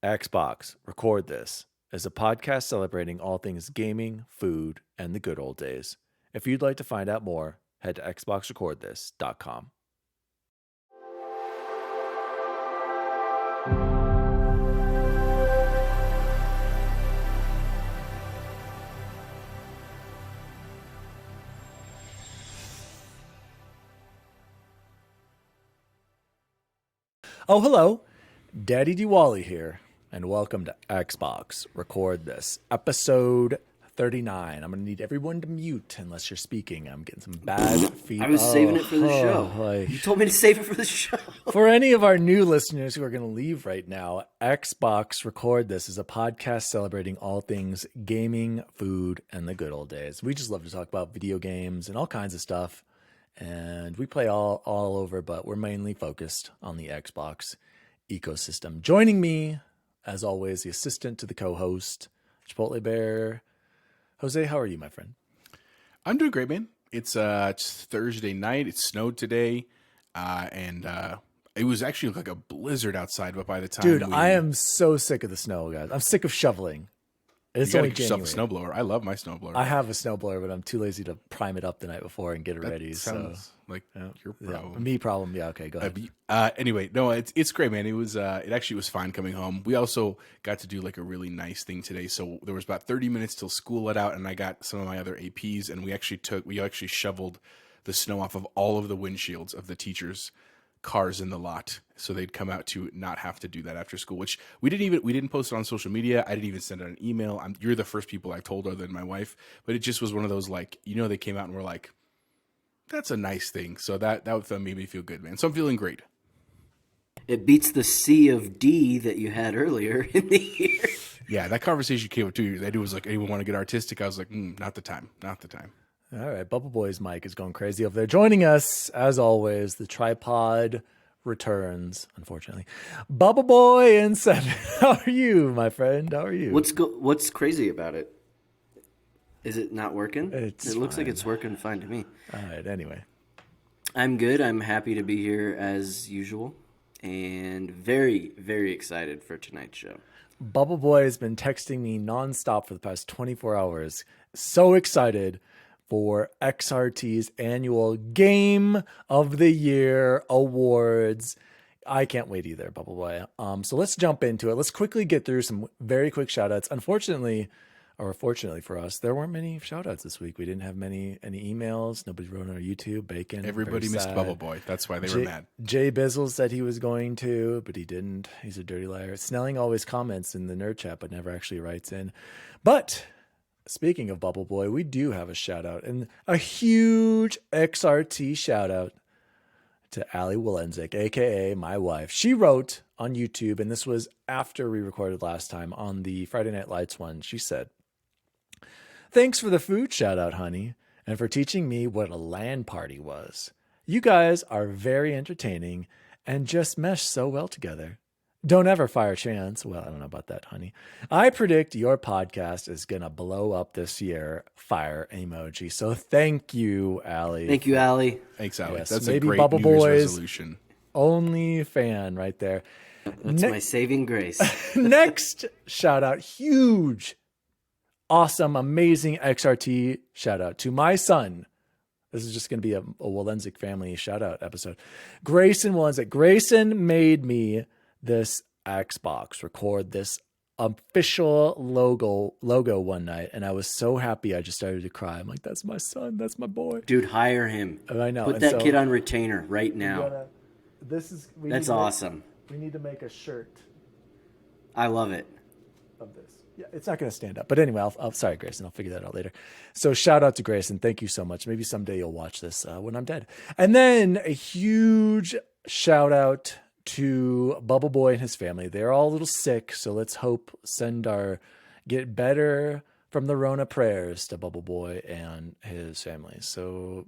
Xbox, Record This is a podcast celebrating all things gaming, food, and the good old days. If you'd like to find out more, head to xboxrecordthis.com. Oh, hello. DaddyDWALLY here, and welcome to Xbox Record This, episode 39. I'm going to need everyone to mute unless you're speaking. I'm getting some bad feedback. I was saving it for the show. You told me to save it for the show. For any of our new listeners who are going to leave right now, Xbox Record This is a podcast celebrating all things gaming, food, and the good old days. We just love to talk about video games and all kinds of stuff. And we play all over, but we're mainly focused on the Xbox ecosystem. Joining me, as always, the assistant to the co-host, Chipotle Bear. Jose, how are you, my friend? I'm doing great, man. It's Thursday night. It snowed today, and it was actually like a blizzard outside. But by the time, I am so sick of the snow, guys. I'm sick of shoveling. It's you only get yourself a January. snowblower. I love my snowblower. I have a snowblower, but I'm too lazy to prime it up the night before and get it ready. Sounds like your problem. Yeah, me problem. Yeah, okay, go ahead. Anyway, no, it's great, man. It was fine coming home. We also got to do like a really nice thing today. So there was about 30 minutes till school let out, and I got some of my other APs, and we actually shoveled the snow off of all of the windshields of the teachers' cars in the lot, so they'd come out to not have to do that after school, which we didn't post it on social media. I didn't even send out an email. You're the first people I told other than my wife, but it just was one of those, like, they came out and were like, that's a nice thing. So that made me feel good, man. So I'm feeling great. It beats the C of D that you had earlier in the year. Yeah, that conversation came up too. That dude was like, hey, we want to get artistic. I was like, not the time. All right, Bubble Boy's mic is going crazy over there. Joining us, as always, the tripod returns, unfortunately. Bubble Boy and Seven. How are you, my friend? How are you? What's crazy about it? Is it not working? It looks like it's working fine to me. All right, anyway. I'm good. I'm happy to be here as usual, and very, very excited for tonight's show. Bubble Boy has been texting me nonstop for the past 24 hours. So excited for XRT's annual Game of the Year awards. I can't wait either, Bubble Boy. So let's jump into it. Let's quickly get through some very quick shout-outs. Unfortunately, or fortunately for us, there weren't many shout-outs this week. We didn't have any emails. Nobody wrote on our YouTube. Bacon. Everybody missed Bubble Boy. That's why they were mad. Jay Bizzle said he was going to, but he didn't. He's a dirty liar. Snelling always comments in the nerd chat, but never actually writes in. But speaking of Bubble Boy, we do have a shout out, and a huge XRT shout out to Ali Walenzik, aka my wife. She wrote on YouTube, and this was after we recorded last time on the Friday Night Lights one. She said, "Thanks for the food shout out, honey, and for teaching me what a LAN party was. You guys are very entertaining and just mesh so well together. Don't ever fire Chance." Well, I don't know about that, honey. "I predict your podcast is going to blow up this year." Fire emoji. So thank you, Allie. Thank you, Allie. Thanks, Allie. Yes, That's maybe a great Bubble New Year's Boys resolution. Only fan right there. That's my saving grace. Next shout out, huge, awesome, amazing XRT shout out to my son. This is just going to be a Walenzik family shout out episode. Grayson Walenzik. Grayson made me this Xbox Record This official logo one night, and I was so happy I just started to cry. I'm like, that's my son, that's my boy. Dude, hire him. I know. Put that kid on retainer right now. That's awesome. We need to make a shirt I love it. of this. Yeah, it's not going to stand up. But anyway, I'll sorry, Grayson. I'll figure that out later. So shout out to Grayson. Thank you so much. Maybe someday you'll watch this when I'm dead. And then a huge shout out to Bubble Boy and his family. They're all a little sick, so let's get better from the Rona prayers to Bubble Boy and his family. So,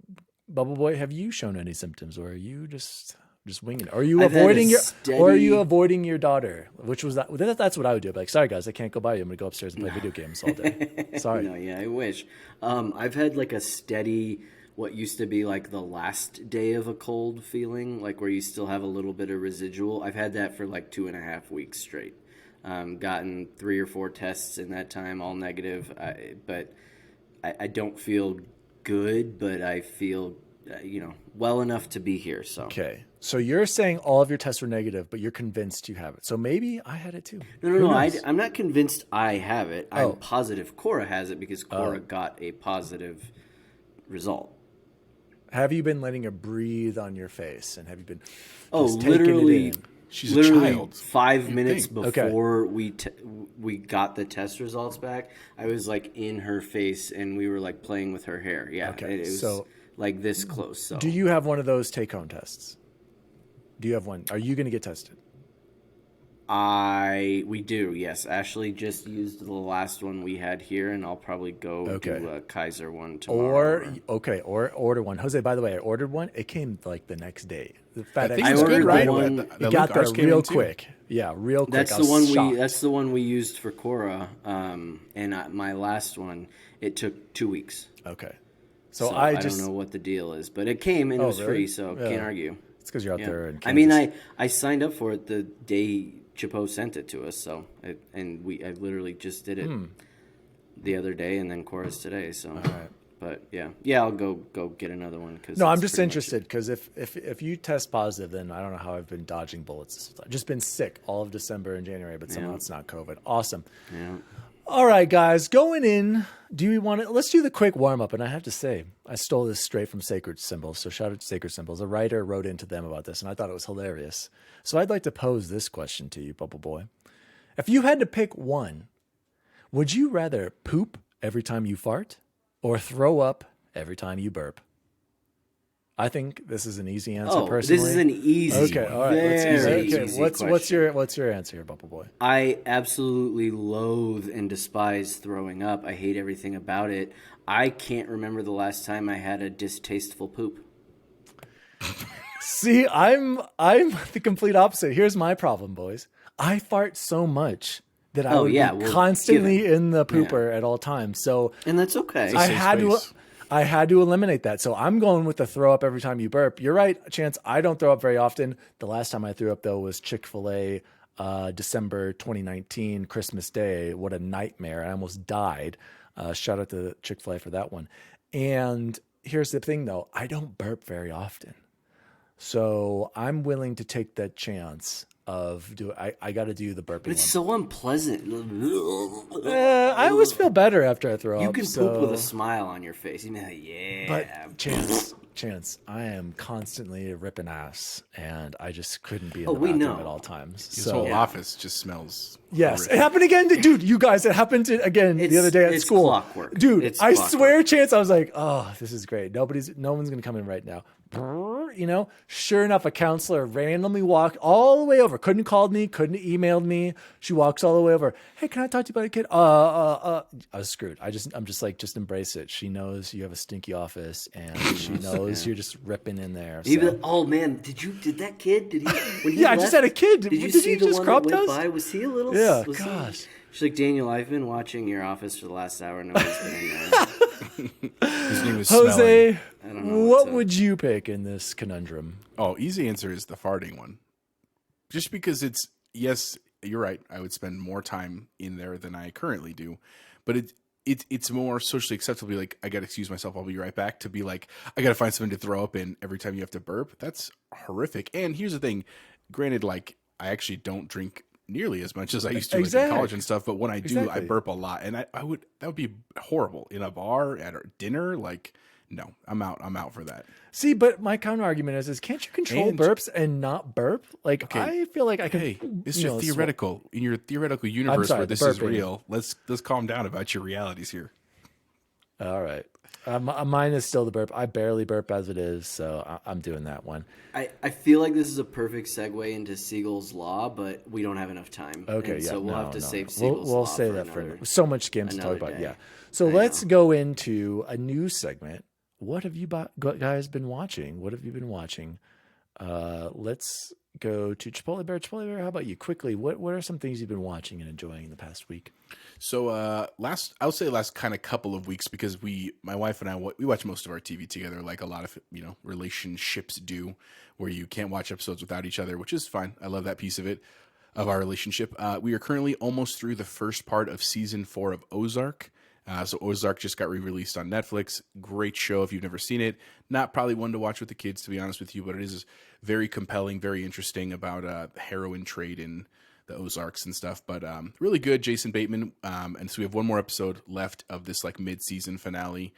Bubble Boy, have you shown any symptoms, or are you just winging it? Are you avoiding your daughter? Which was that's what I would do. I'd be like, sorry guys, I can't go by you. I'm gonna go upstairs and play video games all day. Sorry. No, yeah, I wish. I've had like a steady, what used to be like the last day of a cold feeling, like where you still have a little bit of residual. I've had that for like 2.5 weeks straight. Gotten 3 or 4 tests in that time, all negative. But I don't feel good, but I feel, well enough to be here. So Okay. So you're saying all of your tests were negative, but you're convinced you have it. So maybe I had it too. No. I'm not convinced I have it. I'm positive Cora has it because Cora got a positive result. Have you been letting it breathe on your face? And have you been taking literally, it in? She's a child. 5 minutes before Okay. we got the test results back, I was like in her face and we were like playing with her hair. Yeah, Okay, it was so like this close. So do you have one of those take-home tests? Do you have one? Are you going to get tested? we do, yes. Ashley just used the last one we had here, and I'll probably go do a Kaiser one tomorrow. Or order one. Jose, by the way, I ordered one. It came like the next day. The FedEx. think it's good, right? It got there real quick. Yeah, real quick. That's the one we. That's the one we used for Cora. And my last one, it took 2 weeks. Okay. So I don't know what the deal is, but it came and it was free, so can't argue. It's because you're out there. In Kansas. I mean, I signed up for it the day Chapeau sent it to us, so I literally just did it the other day, and then Cora's today. So, but yeah, I'll go get another one. No, I'm just interested because if you test positive, then I don't know how I've been dodging bullets. I've just been sick all of December and January, but somehow it's not COVID. Awesome. Yeah. All right, guys, going in. Do we want to? Let's do the quick warm up. And I have to say, I stole this straight from Sacred Symbols. So shout out to Sacred Symbols. A writer wrote into them about this, and I thought it was hilarious. So I'd like to pose this question to you, Bubble Boy. If you had to pick one, would you rather poop every time you fart or throw up every time you burp? I think this is an easy answer. Personally, this is an easy. Okay, all right. What's your answer here, Bubble Boy? I absolutely loathe and despise throwing up. I hate everything about it. I can't remember the last time I had a distasteful poop. See, I'm the complete opposite. Here's my problem, boys. I fart so much that I would be constantly in the pooper at all times. So, and that's okay. I had to eliminate that. So I'm going with the throw up every time you burp. You're right, Chance. I don't throw up very often. The last time I threw up, though, was Chick-fil-A, December 2019, Christmas Day. What a nightmare. I almost died. Shout out to Chick-fil-A for that one. And here's the thing, though. I don't burp very often. So I'm willing to take that chance of I got to do the burping. But it's so unpleasant. I always feel better after I throw up. You can poop with a smile on your face. You know, But Chance, I am constantly ripping ass, and I just couldn't be in the bathroom at all times. His whole office just smells. Yes, it happened again, dude. You guys, it happened again the other day at school. Clockwork. Dude. I swear, Chance, I was like, oh, this is great. No one's gonna come in right now. Sure enough, a counselor randomly walked all the way over. Couldn't called me, couldn't emailed me. She walks all the way over. Hey, can I talk to you about a kid? I was screwed. I'm just like, just embrace it. She knows you have a stinky office, and she knows you're just ripping in there. So. Oh man, did that kid? Did he? When he I just had a kid. Did you see the one that went by? Was he a little? Yeah, gosh. She's like, Daniel, I've been watching your office for the last hour. Nobody's been in there. His name is Jose. What would you pick in this conundrum? Oh, easy answer is the farting one. Just because yes, you're right. I would spend more time in there than I currently do, but it's more socially acceptable to be like, I got to excuse myself. I'll be right back. To be like, I got to find something to throw up in every time you have to burp. That's horrific. And here's the thing. Granted, like, I actually don't drink nearly as much as I used to like in college and stuff, but when I do, I burp a lot, and that would be horrible in a bar at a dinner. Like, no, I'm out for that. See, but my counter argument is can't you control burps and not burp? Like, I feel like I can. Hey, it's just theoretical. In your theoretical universe where this is real, let's calm down about your realities here. All right. Mine is still the burp. I barely burp as it is, so I'm doing that one. I feel like this is a perfect segue into Siegel's Law, but we don't have enough time. Okay, so we'll have to save Siegel's Law. We'll save that for so much Skims to talk about. Yeah. So let's go into a new segment. What have you guys been watching? What have you been watching? Let's go to Chipotle Bear. Chipotle Bear, how about you? Quickly, what are some things you've been watching and enjoying in the past week? So I'll say last kind of couple of weeks, because my wife and I, we watch most of our TV together, like a lot of relationships do, where you can't watch episodes without each other, which is fine. I love that piece of it. of our relationship. We are currently almost through the first part of season 4 of Ozark. So Ozark just got re-released on Netflix. Great show if you've never seen it. Not probably one to watch with the kids, to be honest with you, but it is very compelling, very interesting about the heroin trade in the Ozarks and stuff. But really good, Jason Bateman. And so we have one more episode left of this like mid-season finale.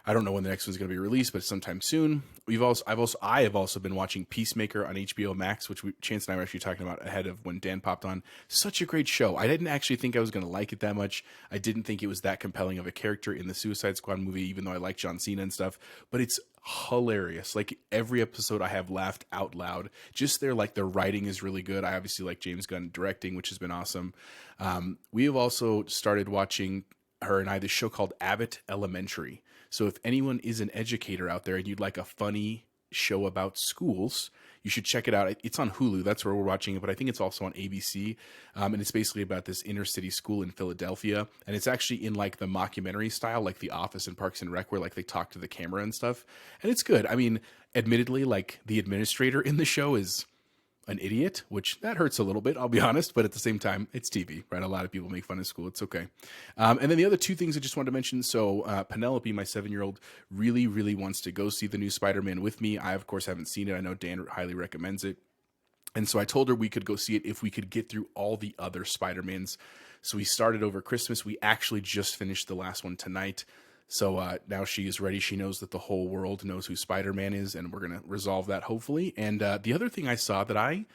I don't know when the next one's going to be released, but sometime soon. I have also been watching Peacemaker on HBO Max, which Chance and I were actually talking about ahead of when Dan popped on. Such a great show. I didn't actually think I was going to like it that much. I didn't think it was that compelling of a character in the Suicide Squad movie, even though I like John Cena and stuff. But it's hilarious. Like every episode, I have laughed out loud. Just their like the writing is really good. I obviously like James Gunn directing, which has been awesome. We have also started watching her and I this show called Abbott Elementary. So if anyone is an educator out there and you'd like a funny show about schools, you should check it out. It's on Hulu. That's where we're watching it, but I think it's also on ABC. And it's basically about this inner city school in Philadelphia. And it's actually in like the mockumentary style, like The Office and Parks and Rec, where like they talk to the camera and stuff. And it's good. I mean, admittedly, like the administrator in the show is an idiot, which that hurts a little bit, I'll be honest, but at the same time, it's TV, right? A lot of people make fun of school. It's okay. And then the other two things I just wanted to mention. So Penelope, my 7-year-old, really, really wants to go see the new Spider-Man with me. I, of course, haven't seen it. I know Dan highly recommends it. And so I told her we could go see it if we could get through all the other Spider-Mans. So we started over Christmas. We actually just finished the last one tonight. So now she is ready. She knows that the whole world knows who Spider-Man is, and we're going to resolve that hopefully. And the other thing I saw that I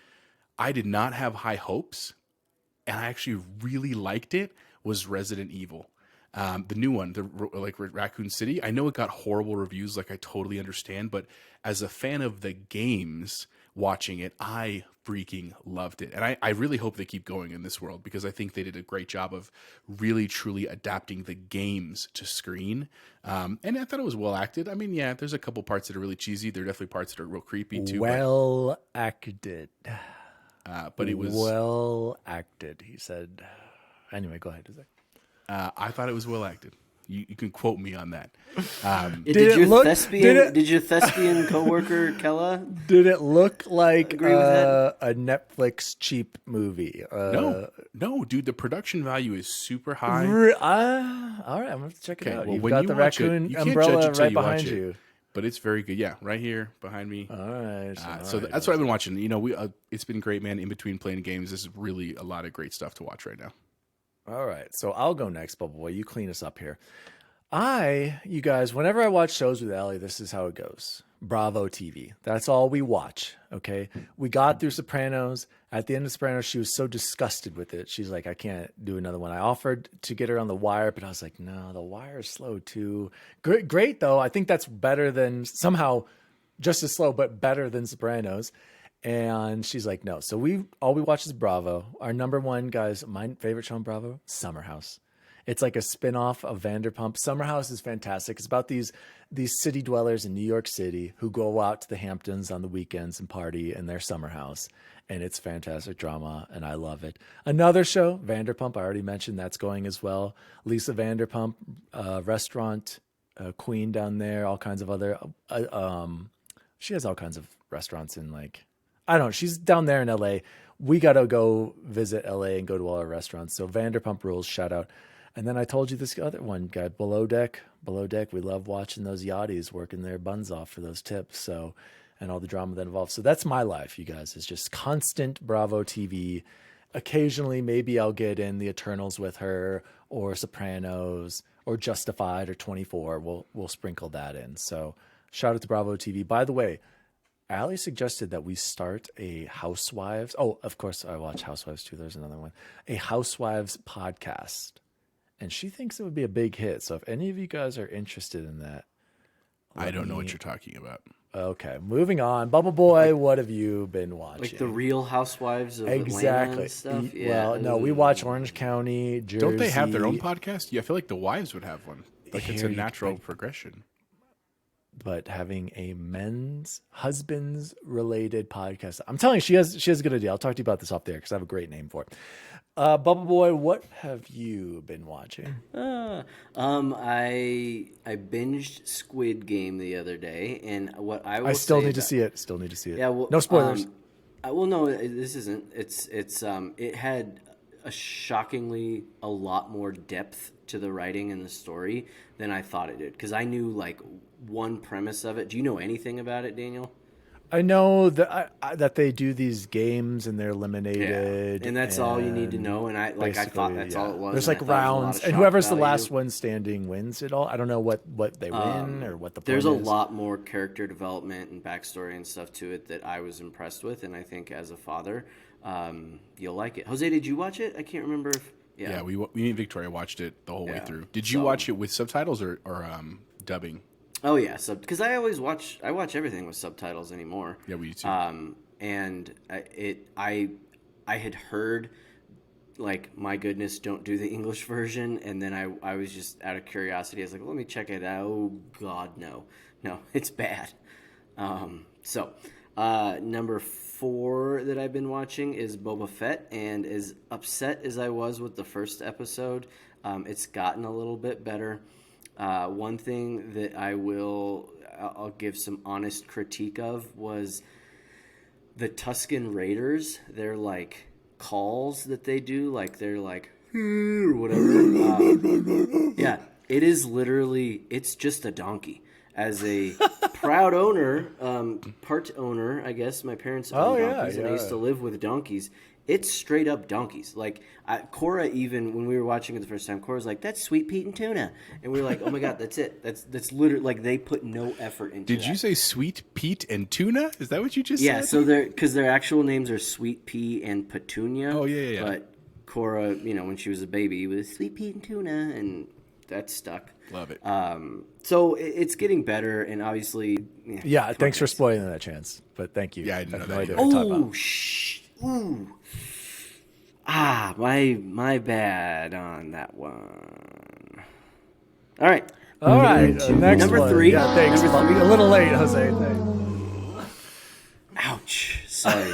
did not have high hopes, and I actually really liked it, was Resident Evil. The new one, like Raccoon City. I know it got horrible reviews, like I totally understand, but as a fan of the games, watching it, I freaking loved it. And I really hope they keep going in this world, because I think they did a great job of really, truly adapting the games to screen. And I thought it was well acted. I mean, yeah, there's a couple parts that are really cheesy. There are definitely parts that are real creepy too. Well acted. But it was well acted, he said. Anyway, go ahead. I thought it was well acted. You can quote me on that. Did your thespian coworker Kella? Did it look like agree with that? a Netflix cheap movie? No, dude. The production value is super high. All right, I'm gonna have to check it out. Well, You've when got you the watch raccoon it, you can't umbrella judge it till right you watch behind it. you. But it's very good. Yeah, right here behind me. All right. That's what I've been watching. You know, it's been great, man. In between playing games, this is really a lot of great stuff to watch right now. All right. So I'll go next, Bubble Boy. You clean us up here. You guys, whenever I watch shows with Allie, this is how it goes. Bravo TV. That's all we watch. Okay. We got through Sopranos. At the end of Sopranos, she was so disgusted with it. She's like, I can't do another one. I offered to get her on The Wire, but I was like, no, The Wire is slow too. Great though. I think that's better than, somehow just as slow, but better than Sopranos. And she's like, no. So all we watch is Bravo. Our number one, guys, my favorite show on Bravo, Summer House. It's like a spin-off of Vanderpump. Summer House is fantastic. It's about these city dwellers in New York City who go out to the Hamptons on the weekends and party in their summer house. And it's fantastic drama, and I love it. Another show, Vanderpump, I already mentioned that's going as well. Lisa Vanderpump, restaurant queen down there, all kinds of other... she has all kinds of restaurants in like... I don't know. She's down there in L.A. We got to go visit L.A. and go to all our restaurants. So Vanderpump Rules, shout out. And then I told you this other one, guy, Below Deck. Below Deck, we love watching those yachties working their buns off for those tips. So, and all the drama that involves. So that's my life, you guys. It's just constant Bravo TV. Occasionally, maybe I'll get in The Eternals with her, or Sopranos, or Justified, or 24. We'll sprinkle that in. So shout out to Bravo TV. By the way, Allie suggested that we start a Housewives. Oh, of course, I watch Housewives too. There's another one. A Housewives podcast. And she thinks it would be a big hit. So if any of you guys are interested in that. I don't know what you're talking about. Okay, moving on. Bubble Boy, what have you been watching? Like the Real Housewives of Atlanta and stuff? Yeah. Well, no, we watch Orange County, Jersey. Don't they have their own podcast? Yeah, I feel like the wives would have one. Like it's a natural progression. But having a husbands related podcast. I'm telling you, she has a good idea. I'll talk to you about this off there because I have a great name for it. Bubble Boy, what have you been watching? I binged Squid Game the other day, and what I will I still need to see it. Still need to see it. Yeah, well, no spoilers. Well, no, this isn't. It had shockingly a lot more depth to the writing and the story than I thought it did. Because I knew like one premise of it. Do you know anything about it, Daniel? I know that that they do these games and they're eliminated, and that's all you need to know. And I thought that's all it was. There's and like rounds, and whoever's the last one standing wins it all. I don't know what they win or what the point there's is. a lot more character development and backstory and stuff to it that I was impressed with, and I think as a father, you'll like it. Jose, did you watch it? I can't remember if yeah we and Victoria watched it the whole way through. Did you watch it with subtitles or dubbing? Oh yeah, because I always watch everything with subtitles anymore. Yeah, we do too. And I had heard like, my goodness, don't do the English version, and then I was just out of curiosity. I was like, let me check it out. Oh God, no, it's bad. Number 4 that I've been watching is Boba Fett, and as upset as I was with the first episode, it's gotten a little bit better. One thing that I'll give some honest critique of was the Tusken Raiders. They're like calls that they do, like they're like or whatever. Yeah, it is literally, it's just a donkey. As a proud owner, part owner, I guess my parents owned donkeys, and I used to live with donkeys. It's straight up donkeys. Like Cora, even when we were watching it the first time, Cora's like, "That's Sweet Pete and tuna," and we were like, "Oh my God, that's it. That's literally like they put no effort into." Did you say Sweet Pete and tuna? Is that what you just said? Yeah. So because their actual names are Sweet Pea and Petunia. Oh yeah. But Cora, when she was a baby, was Sweet Pete and tuna, and that stuck. Love it. So it's getting better, and obviously, yeah. Thanks for spoiling that, Chance. But thank you. Yeah, I didn't know no that idea either. what you're talking about. Ooh. My bad on that one. All right. Next number one. 3. Yeah, thanks. Number 3. A little late, Jose. Thanks. Ouch. Sorry.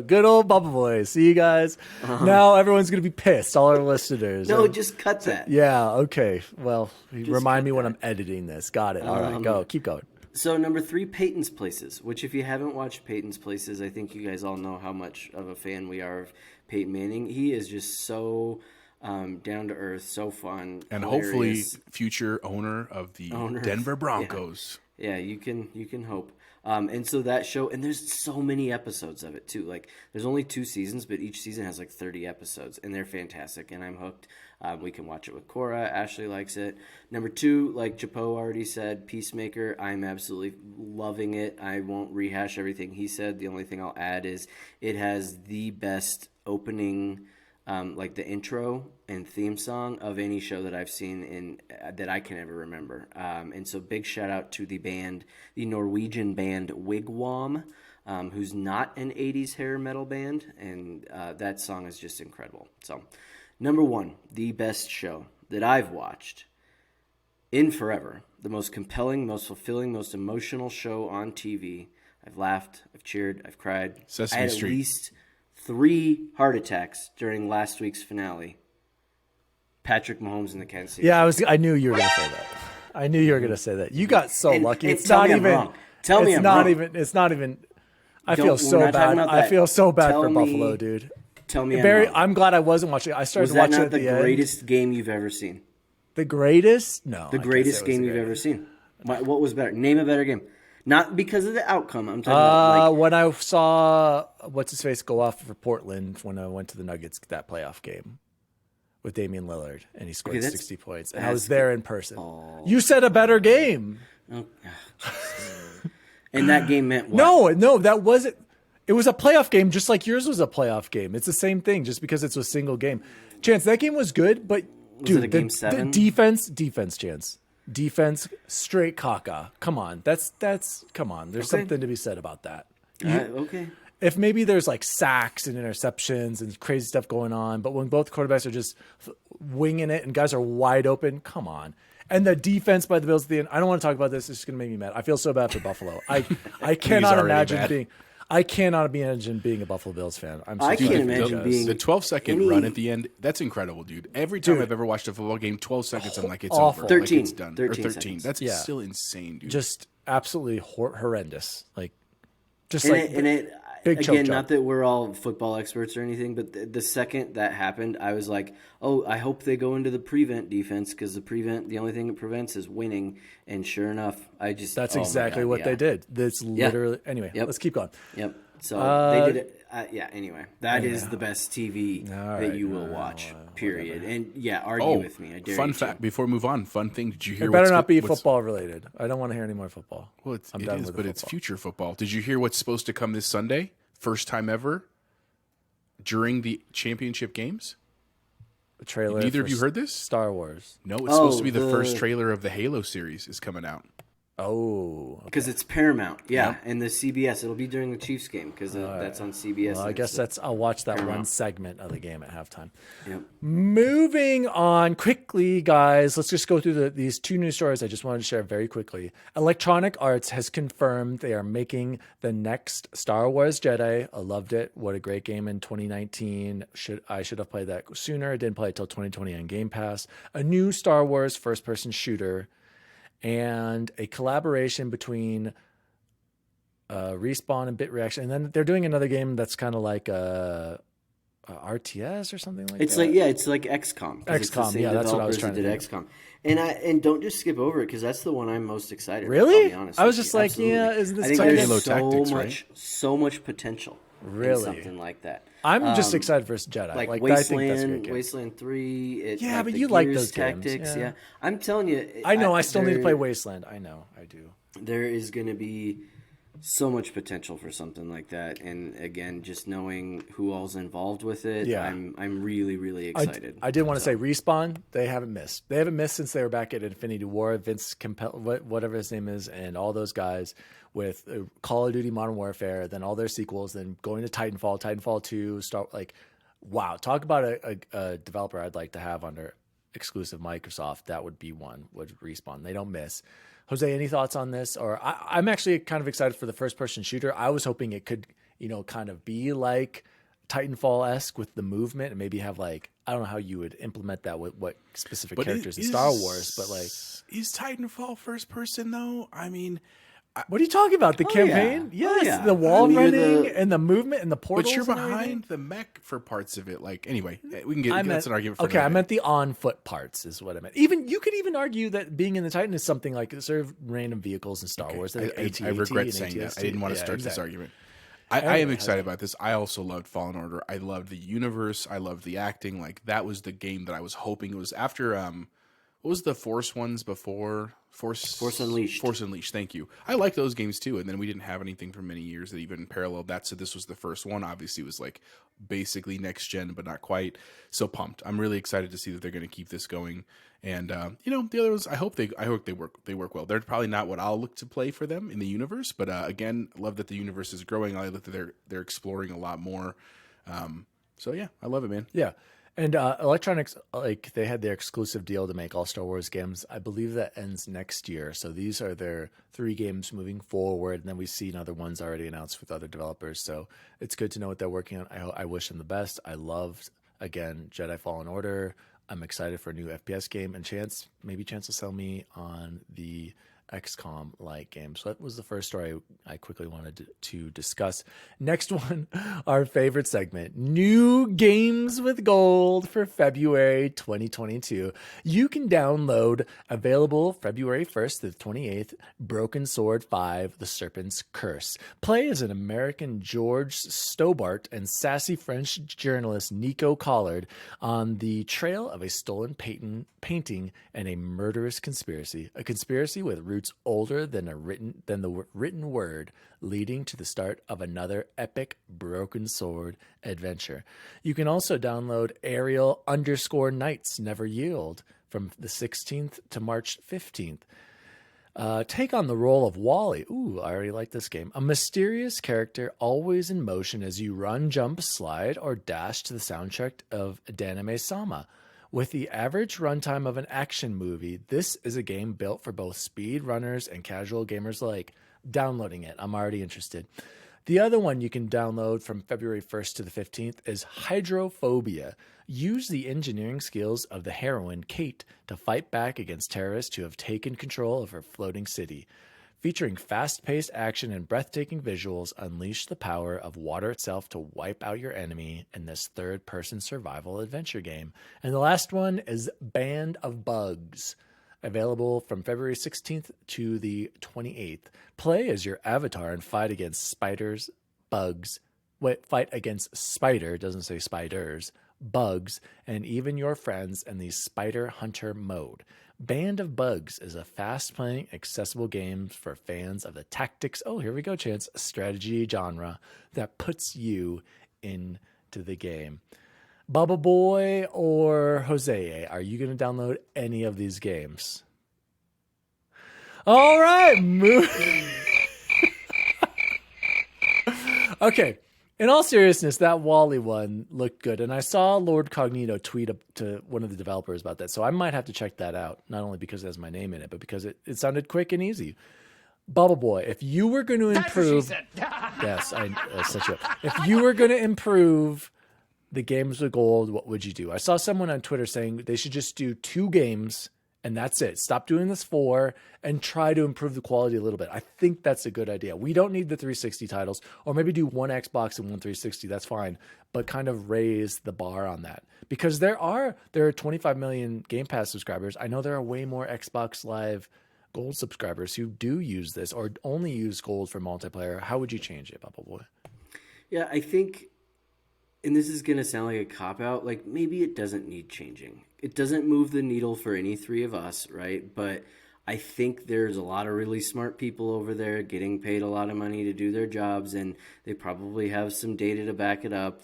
Good old Bubble Boy. See you guys. Now everyone's going to be pissed, all our listeners. No, just cut that. Yeah, okay. Well, remind me when I'm editing this. Got it. All right, go. Keep going. So number 3, Peyton's Places, which if you haven't watched Peyton's Places, I think you guys all know how much of a fan we are of Peyton Manning. He is just so down to earth, so fun, and hilarious. hopefully future owner of the Denver Broncos. Yeah, you can hope. And so that show, and there's so many episodes of it too. Like there's only 2 seasons, but each season has like 30 episodes, and they're fantastic. And I'm hooked. We can watch it with Cora. Ashley likes it. Number 2, like Japo already said, Peacemaker. I'm absolutely loving it. I won't rehash everything he said. The only thing I'll add is it has the best opening, like the intro and theme song of any show that I've seen that I can ever remember. And so big shout out to the band, the Norwegian band Wigwam, who's not an 80s hair metal band, and that song is just incredible. So number 1, the best show that I've watched in forever, the most compelling, most fulfilling, most emotional show on TV. I've laughed, I've cheered, I've cried. Sesame I had Street. at least 3 heart attacks during last week's finale. Patrick Mahomes and the Kansas City. Yeah, I knew you were going to say that. I knew you were going to say that. You got so lucky. It's tell not me I'm even. wrong. Tell me it's I'm not wrong. even. It's not even. I Don't- feel we're so not talking bad. about I that. feel so bad Tell for me- Buffalo, dude. Tell me Barry, I'm wrong. I'm glad I wasn't watching. I started Was that watching not at the the end. greatest game you've ever seen? The greatest? No. The greatest game you've ever seen. What was better? Name a better game. Not because of the outcome. I'm talking about like When I saw what's his face go off for Portland when I went to the Nuggets that playoff game with Damian Lillard and he scored 60 points and I was there in person. You said a better game. and that game meant what? No, that wasn't. It was a playoff game, just like yours was a playoff game. It's the same thing, just because it's a single game. Chance, that game was good, but dude, it a game 7? The defense, Chance, defense, straight caca. Come on, that's come on. There's something to be said about that. Okay. If maybe there's like sacks and interceptions and crazy stuff going on, but when both quarterbacks are just winging it and guys are wide open, come on. And the defense by the Bills at the end, I don't want to talk about this. It's just going to make me mad. I feel so bad for Buffalo. I cannot imagine being a Buffalo Bills fan. I can't imagine being the 12-second run at the end. That's incredible, dude. Every time I've ever watched a football game, 12 seconds, I'm like, it's awful. over. 13. Like it's done. 13 or 13. seconds. That's still insane, dude. Just absolutely horrendous. Like, Just And like big choke again, job. not that we're all football experts or anything, but the second that happened, I was like, oh, I hope they go into the prevent defense, because the only thing it prevents is winning. And sure enough, That's oh my exactly God, what yeah. they did. That's literally anyway. Yep. Let's keep going. Yep. So they did it. Yeah. Anyway, that is the best TV All that right, you will watch. Period. And yeah, argue Oh, with me. I dare fun you fact! to. Before we move on, fun thing. Did you hear? It better what's not go- be what's- football related. I don't want to hear any more football. Well, I'm it done is, with but the it's football. future football. Did you hear what's supposed to come this Sunday? First time ever during the championship games. The trailer. Neither for of you heard this? Star Wars. No, it's supposed to be the the- first trailer of the Halo series is coming out. Oh, okay. Because it's Paramount, yeah, Yep. and the CBS. It'll be during the Chiefs game because that's on CBS. Well, I and guess it's I'll watch that one Paramount. segment of the game at halftime. Yep. Moving on quickly, guys. Let's just go through these two news stories I just wanted to share very quickly. Electronic Arts has confirmed they are making the next Star Wars Jedi. I loved it. What a great game in 2019. I should have played that sooner. I didn't play it till 2020 on Game Pass. A new Star Wars first-person shooter and a collaboration between Respawn and Bit Reaction. And then they're doing another game that's kind of like RTS or something like It's that. it's like XCOM. 'cause it's the XCOM, same yeah, that's what I was developers trying that to did think XCOM. And don't just skip over it, because that's the one I'm most excited about. Really? I'll be honest I was with just you. like, Absolutely. yeah, isn't this I think tiny? there's Halo so Tactics, much, right? so much potential Really? in something like that. I'm just excited for Jedi. Like I think that's a great Wasteland, game. Wasteland 3. Yeah, but the you like Gears those games, tactics. yeah. Yeah, I'm telling you. I know. I still need to play Wasteland. I know. I do. There is going to be so much potential for something like that, and again, just knowing who all's involved with it, Yeah. I'm really, really excited. I did want to say Respawn. They haven't missed. They haven't missed since they were back at Infinity War. Vince whatever his name is, and all those guys with Call of Duty Modern Warfare, then all their sequels, then going to Titanfall 2. Wow, talk about a developer I'd like to have under exclusive Microsoft. That would be one. Would Respawn. They don't miss. Jose, any thoughts on this? Or I'm actually kind of excited for the first-person shooter. I was hoping it could, kind of be like Titanfall-esque with the movement, and maybe have I don't know how you would implement that with what specific characters in Star Wars, but is Titanfall first person though? I mean, what are you talking about? The campaign? yeah. Oh, Yes, yeah. the wall I mean, running the- and the movement and the portals. but you're and everything. behind the mech for parts of it. Anyway, we can get I that's meant, an argument. For okay, I another meant the on foot parts is what I meant. You could even argue that being in the Titan is something like sort of random vehicles in Star Wars. Like I regret saying that. I didn't want to start this argument. I am Everybody excited about this. I also loved Fallen Order. I loved the universe. I loved the acting. That was the game that I was hoping it was after. What was the Force ones before? Force Unleashed. Force Unleashed. Thank you. I like those games too. And then we didn't have anything for many years that even paralleled that. So this was the first one. Obviously, it was basically next gen, but not quite. So pumped. I'm really excited to see that they're going to keep this going. And the other ones, I hope they work well. They're probably not what I'll look to play for them in the universe, but again, love that the universe is growing. I love that they're exploring a lot more. So yeah, I love it, man. Yeah. And Electronics, they had their exclusive deal to make all Star Wars games. I believe that ends next year. So these are their 3 games moving forward. And then we've seen other ones already announced with other developers. So it's good to know what they're working on. I wish them the best. I loved, again, Jedi Fallen Order. I'm excited for a new FPS game, and Chance will sell me on the XCOM-like game. So that was the first story I quickly wanted to discuss. Next one, our favorite segment, new games with gold for February 2022. You can download, available February 1st to the 28th, Broken Sword 5, The Serpent's Curse. Play as an American George Stobart and sassy French journalist Nico Collard on the trail of a stolen painting and a murderous conspiracy. A conspiracy with roots older than the written word, leading to the start of another epic Broken Sword adventure. You can also download Ariel_Knights Never Yield from the 16th to March 15th. Take on the role of Wally. Ooh, I already like this game. A mysterious character always in motion as you run, jump, slide, or dash to the soundtrack of Danime Sama. With the average runtime of an action movie, this is a game built for both speed runners and casual gamers alike. Downloading it. I'm already interested. The other one you can download from February 1st to the 15th is Hydrophobia. Use the engineering skills of the heroine, Kate, to fight back against terrorists who have taken control of her floating city. Featuring fast-paced action and breathtaking visuals, unleash the power of water itself to wipe out your enemy in this third-person survival adventure game. And the last one is Band of Bugs, available from February 16th to the 28th. Play as your avatar and fight against fight against doesn't say spiders, bugs, and even your friends in the Spider Hunter mode. Band of Bugs is a fast-playing, accessible game for fans of the tactics, here we go, Chance, strategy genre that puts you into the game. Bubba Boy or Jose, are you going to download any of these games? All right, Okay. In all seriousness, that Wally one looked good. And I saw Lord Cognito tweet up to one of the developers about that. So I might have to check that out. Not only because it has my name in it, but because it sounded quick and easy. Bubble Boy, if you were going to improve... Yes, I set you up. If you were going to improve the games with gold, what would you do? I saw someone on Twitter saying they should just do 2 games and that's it. Stop doing this 4 and try to improve the quality a little bit. I think that's a good idea. We don't need the 360 titles, or maybe do 1 Xbox and 1 360. That's fine, but kind of raise the bar on that, because there are 25 million Game Pass subscribers. I know there are way more Xbox Live Gold subscribers who do use this or only use Gold for multiplayer. How would you change it, Bubble Boy? Yeah, I think, and this is going to sound like a cop-out, like maybe it doesn't need changing. It doesn't move the needle for any 3 of us, right? But I think there's a lot of really smart people over there getting paid a lot of money to do their jobs, and they probably have some data to back it up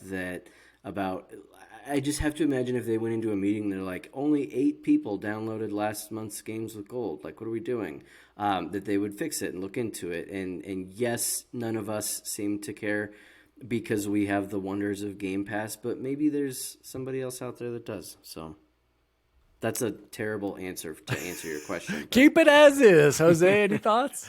I just have to imagine if they went into a meeting, they're like, only 8 people downloaded last month's games with gold. Like, what are we doing? That they would fix it and look into it. And yes, none of us seem to care because we have the wonders of Game Pass, but maybe there's somebody else out there that does. So that's a terrible answer to answer your question. Keep it as is. Jose, any thoughts?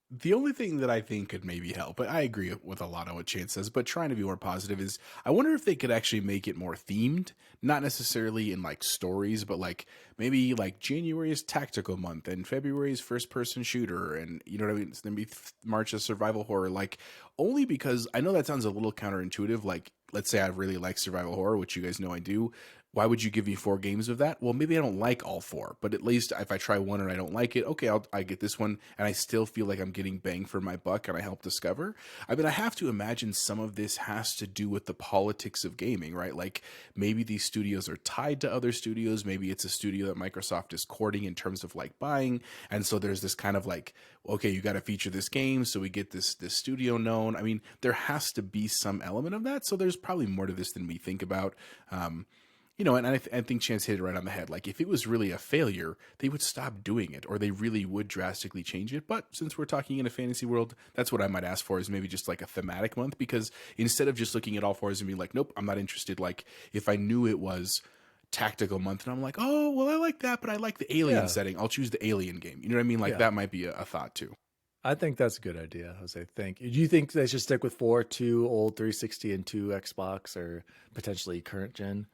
The only thing that I think could maybe help, but I agree with a lot of what Chance says, but trying to be more positive, is I wonder if they could actually make it more themed, not necessarily in like stories, but like maybe like January is tactical month and February is first person shooter, and you know what I mean? It's going to be March is survival horror, like only because I know that sounds a little counterintuitive. Like, let's say I really like survival horror, which you guys know I do. Why would you give me 4 games of that? Well, maybe I don't like all 4, but at least if I try one and I don't like it, okay, I get this one, and I still feel like I'm getting bang for my buck, and I help discover. I mean, I have to imagine some of this has to do with the politics of gaming, right? Like, maybe these studios are tied to other studios. Maybe it's a studio that Microsoft is courting in terms of like buying, and so there's this kind of like, okay, you got to feature this game, so we get this studio known. I mean, there has to be some element of that, so there's probably more to this than we think about. And I think Chance hit it right on the head. Like, if it was really a failure, they would stop doing it, or they really would drastically change it. But since we're talking in a fantasy world, that's what I might ask for, is maybe just like a thematic month, because instead of just looking at all 4s and being like, nope, I'm not interested. Like, if I knew it was tactical month and I'm like, oh, well, I like that, but I like the alien setting, I'll choose the alien game. You know what I mean? Like, that might be a thought too. I think that's a good idea, Jose. Do you think they should stick with 4, 2 old 360 and 2 Xbox, or potentially current gen?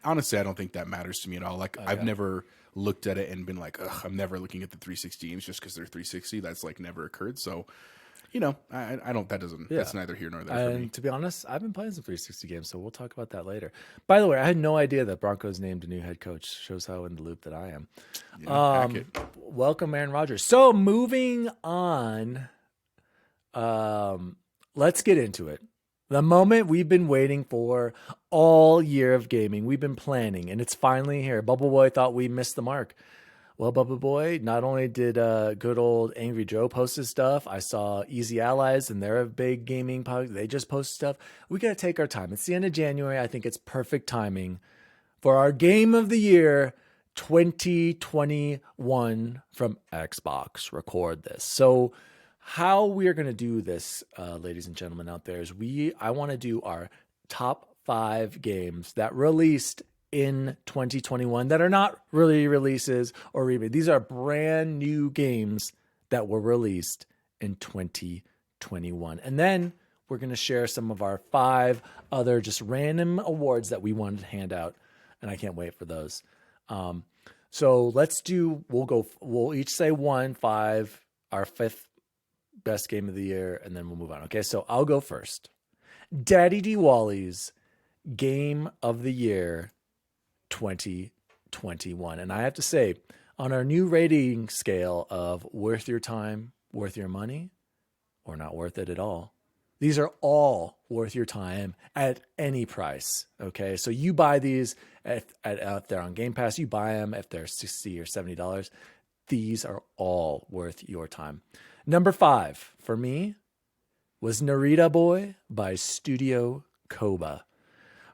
Honestly, I don't think that matters to me at all. Like, I've never looked at it and been like, ugh, I'm never looking at the 360 games just because they're 360. That's like never occurred. So, I don't, that's neither here nor there for me. To be honest, I've been playing some 360 games, so we'll talk about that later. By the way, I had no idea that Broncos named a new head coach. Shows how in the loop that I am. Yeah, welcome, Aaron Rodgers. So moving on, let's get into it. The moment we've been waiting for all year of gaming. We've been planning, and it's finally here. Bubble Boy thought we missed the mark. Well, Bubba Boy, not only did good old Angry Joe post his stuff, I saw Easy Allies, and they're a big gaming podcast. They just post stuff. We got to take our time. It's the end of January. I think it's perfect timing for our Game of the Year 2021 from Xbox. Record this. So how we are going to do this, ladies and gentlemen out there, is I want to do our top 5 games that released in 2021 that are not really releases or remade. These are brand new games that were released in 2021. And then we're going to share some of our 5 other just random awards that we wanted to hand out. And I can't wait for those. So we'll each say 1, 5, our 5th best game of the year, and then we'll move on. Okay, so I'll go first. DaddyDWALLY's Game of the Year 2021. And I have to say, on our new rating scale of worth your time, worth your money, or not worth it at all, these are all worth your time at any price. Okay, so you buy these if they're on Game Pass, you buy them if they're $60 or $70. These are all worth your time. Number 5 for me was Narita Boy by Studio Koba.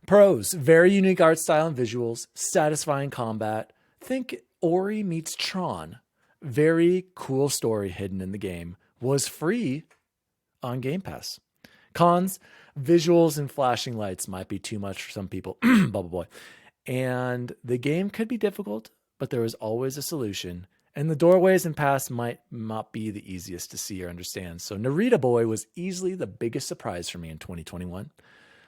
Pros: very unique art style and visuals, satisfying combat. Think Ori meets Tron. Very cool story hidden in the game. Was free on Game Pass. Cons: visuals and flashing lights might be too much for some people. Bubble Boy. And the game could be difficult, but there is always a solution. And the doorways and paths might not be the easiest to see or understand. So Narita Boy was easily the biggest surprise for me in 2021.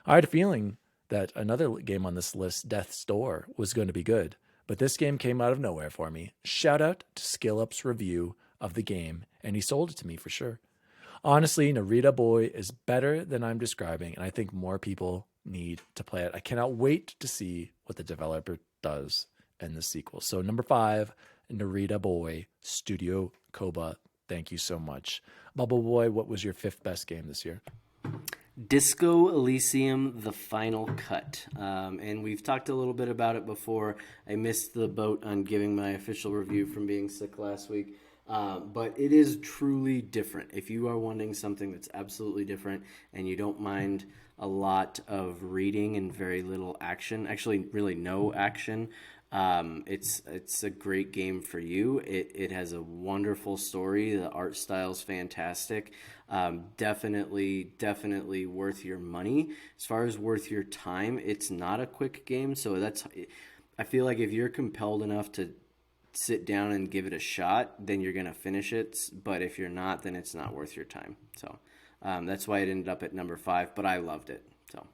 I had a feeling that another game on this list, Death's Door, was going to be good. But this game came out of nowhere for me. Shout out to SkillUp's review of the game, and he sold it to me for sure. Honestly, Narita Boy is better than I'm describing, and I think more people need to play it. I cannot wait to see what the developer does in the sequel. So number 5, Narita Boy, Studio Koba. Thank you so much. Bubble Boy, what was your 5th best game this year? Disco Elysium: The Final Cut. And we've talked a little bit about it before. I missed the boat on giving my official review from being sick last week. But it is truly different. If you are wanting something that's absolutely different and you don't mind a lot of reading and very little action, actually really no action, it's a great game for you. It has a wonderful story. The art style's fantastic. Definitely worth your money. As far as worth your time, it's not a quick game. So I feel like if you're compelled enough to sit down and give it a shot, then you're going to finish it. But if you're not, then it's not worth your time. So that's why it ended up at number 5, but I loved it. So.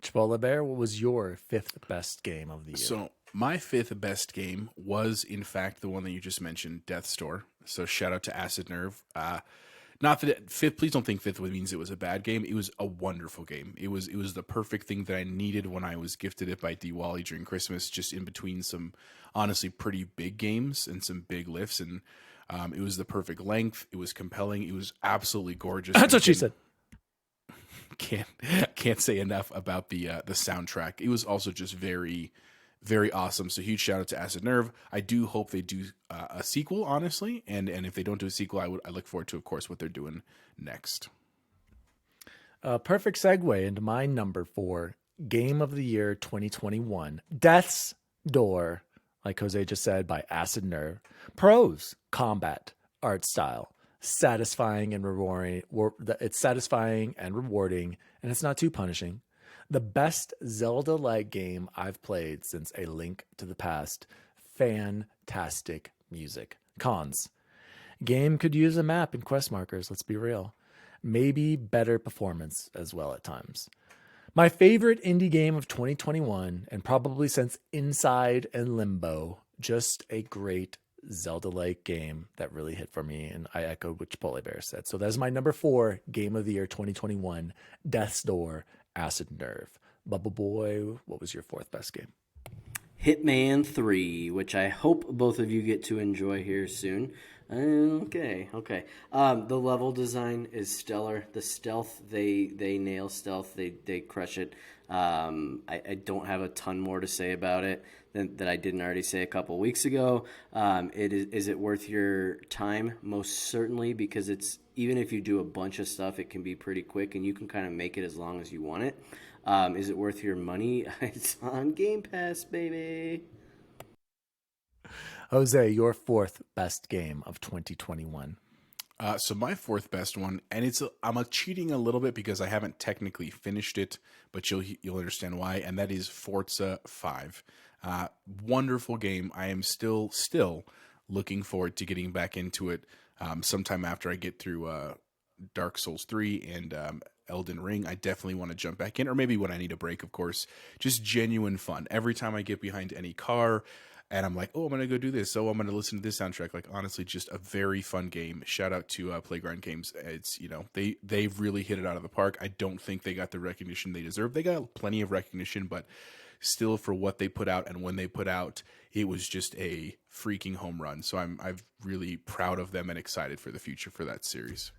Chipotle Bear, what was your 5th best game of the year? So my 5th best game was, in fact, the one that you just mentioned, Death's Door. So shout out to Acid Nerve. Not that 5th, please don't think 5th means it was a bad game. It was a wonderful game. It was the perfect thing that I needed when I was gifted it by DWALLY during Christmas, just in between some honestly pretty big games and some big lifts. And it was the perfect length. It was compelling. It was absolutely gorgeous. That's what she said. Can't say enough about the soundtrack. It was also just very, very awesome. So huge shout out to Acid Nerve. I do hope they do a sequel, honestly, and if they don't do a sequel, I look forward to, of course, what they're doing next. Perfect segue into my number 4 game of the year 2021, Death's Door, like Jose just said, by Acid Nerve. Pros: combat, art style. Satisfying and rewarding. It's satisfying and rewarding, and it's not too punishing. The best Zelda-like game I've played since A Link to the Past. Fantastic music. Cons: game could use a map and quest markers, let's be real. Maybe better performance as well at times. My favorite indie game of 2021, and probably since Inside and Limbo. Just a great Zelda-like game that really hit for me, and I echoed what Chipotle Bear said. So that's my number 4 game of the year 2021, Death's Door, Acid Nerve. Bubble Boy, what was your 4th best game? Hitman 3, which I hope both of you get to enjoy here soon. Okay. The level design is stellar. The stealth, they nail stealth. They crush it. I don't have a ton more to say about it that I didn't already say a couple weeks ago. Is it worth your time? Most certainly, because it's, even if you do a bunch of stuff, it can be pretty quick, and you can kind of make it as long as you want it. Is it worth your money? It's on Game Pass, baby. Jose, your 4th best game of 2021. So my 4th best one, and I'm cheating a little bit because I haven't technically finished it, but you'll understand why, and that is Forza 5. Wonderful game. I am still looking forward to getting back into it sometime after I get through Dark Souls 3 and Elden Ring, I definitely want to jump back in, or maybe when I need a break, of course. Just genuine fun. Every time I get behind any car and I'm like, oh, I'm going to go do this. Oh, I'm going to listen to this soundtrack. Like, honestly, just a very fun game. Shout out to Playground Games. It's, they've really hit it out of the park. I don't think they got the recognition they deserve. They got plenty of recognition, but still, for what they put out and when they put out, it was just a freaking home run. So I'm really proud of them and excited for the future for that series.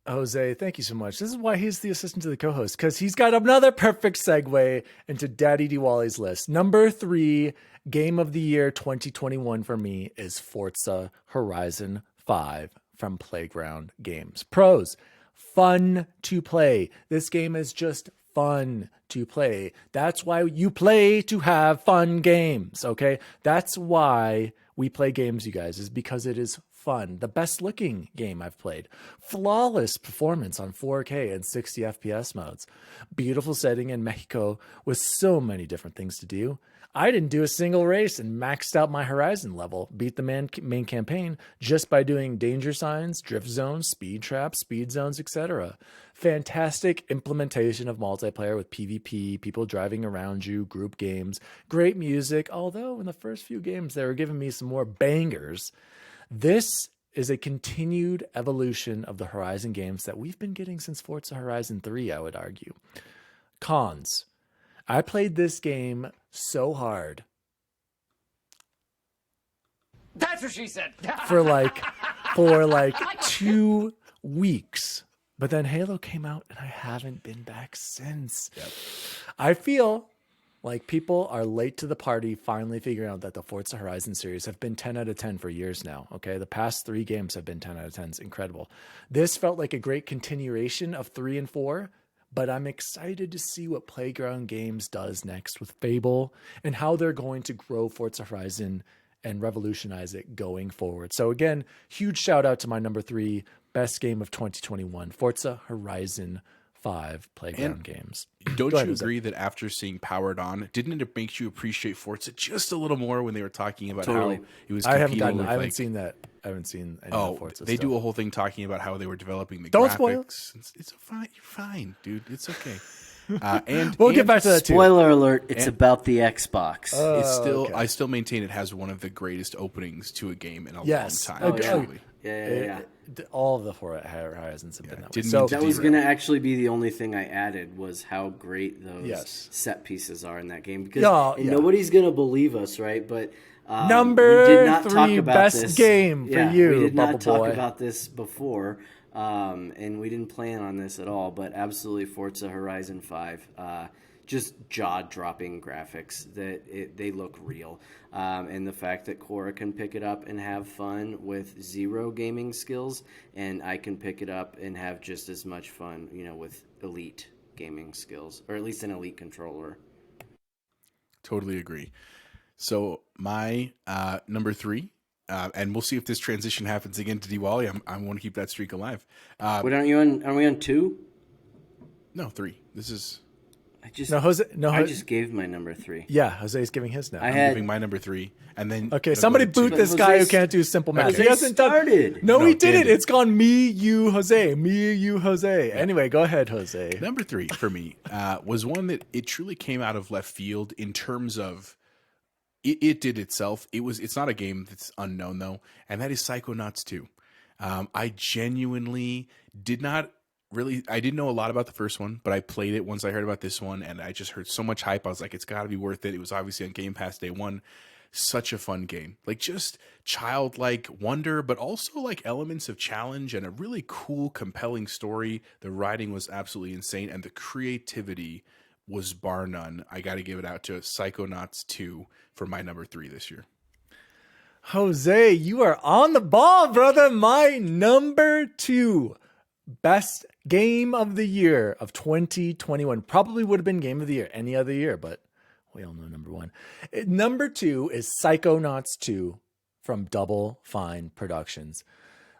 Jose, thank you so much. This is why he's the assistant to the co-host, because he's got another perfect segue into DaddyDWALLY's list. Number 3 game of the year 2021 for me is Forza Horizon 5 from Playground Games. Pros, fun to play. This game is just fun to play. That's why you play to have fun games, okay? That's why we play games, you guys, is because it is fun. The best looking game I've played. Flawless performance on 4K and 60 FPS modes. Beautiful setting in Mexico with so many different things to do. I didn't do a single race and maxed out my Horizon level, beat the main campaign just by doing danger signs, drift zones, speed traps, speed zones, etc. Fantastic implementation of multiplayer with PvP, people driving around you, group games, great music, although in the first few games they were giving me some more bangers. This is a continued evolution of the Horizon games that we've been getting since Forza Horizon 3, I would argue. Cons. I played this game so hard. That's what she said. for like 2 weeks. But then Halo came out and I haven't been back since. Yep. I feel like people are late to the party finally figuring out that the Forza Horizon series have been 10 out of 10 for years now. Okay. The past 3 games have been 10 out of 10. It's incredible. This felt like a great continuation of 3 and 4. But I'm excited to see what Playground Games does next with Fable and how they're going to grow Forza Horizon and revolutionize it going forward. So again, huge shout out to my number 3 best game of 2021, Forza Horizon 5 Playground Games. Don't you agree that after seeing Powered On, didn't it make you appreciate Forza just a little more when they were talking about how it was competing with, I haven't seen that. I haven't seen any of the Forza they stuff. do a whole thing talking about how they were developing the Don't graphics. spoil. It's fine. You're fine, dude. It's okay. We'll get back to that too. Spoiler alert, it's about the Xbox. It's still, okay. I still maintain it has one of the greatest openings to a game in a Yes. long time. Okay. Truly. Yeah. All of the Horizons have been that way. Didn't So mean to That was derail. going to actually be the only thing I added was how great those Yes. set pieces are in that game. Because Yeah. nobody's going to believe us, right? But Number we did not 3 talk about best this. game for you, we did not Bubble talk Boy. about this before, and we didn't plan on this at all. But absolutely, Forza Horizon 5, just jaw-dropping graphics that they look real, and the fact that Cora can pick it up and have fun with 0 gaming skills, and I can pick it up and have just as much fun, with elite gaming skills, or at least an elite controller. Totally agree. So my number 3, and we'll see if this transition happens again to Diwali. I want to keep that streak alive. Wait, aren't we on 2? No, 3. This is. I just gave my number 3. Yeah, Jose's giving his now. I'm giving my number 3, and then Okay, somebody boot this But guy who Jose's- can't do simple math. Jose He hasn't started. done. No, No, he didn't. Dandy. It's gone me, you, Jose. Me, you, Jose. Anyway, go ahead, Jose. Number 3 for me was one that it truly came out of left field in terms of it did itself. It's not a game that's unknown though, and that is Psychonauts 2. I genuinely did not really. I didn't know a lot about the first one, but I played it once I heard about this one, and I just heard so much hype. I was like, it's got to be worth it. It was obviously on Game Pass day one. Such a fun game, like just childlike wonder, but also like elements of challenge and a really cool, compelling story. The writing was absolutely insane, and the creativity was bar none. I got to give it out to Psychonauts 2 for my number 3 this year. Jose, you are on the ball, brother. My number 2 best game of the year of 2021 probably would have been game of the year any other year, but we all know number 1. Number 2 is Psychonauts 2 from Double Fine Productions.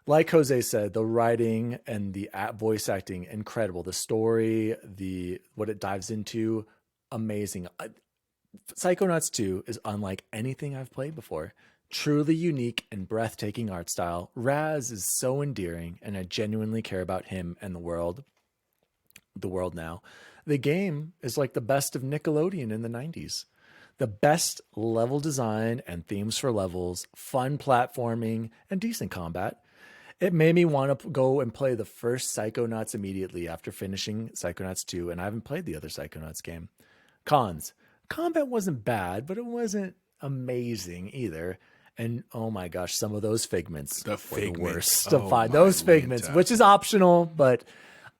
Like Jose said, the writing and the voice acting, incredible. The story, what it dives into, amazing. Psychonauts 2 is unlike anything I've played before. Truly unique and breathtaking art style, Raz is so endearing, and I genuinely care about him and the world. The world now. The game is like the best of Nickelodeon in the 90s. The best level design and themes for levels, fun platforming, and decent combat. It made me want to go and play the first Psychonauts immediately after finishing Psychonauts 2, and I haven't played the other Psychonauts game. Cons. Combat wasn't bad, but it wasn't amazing either. And oh my gosh, some of those figments were the worst to find. Those figments, which is optional, but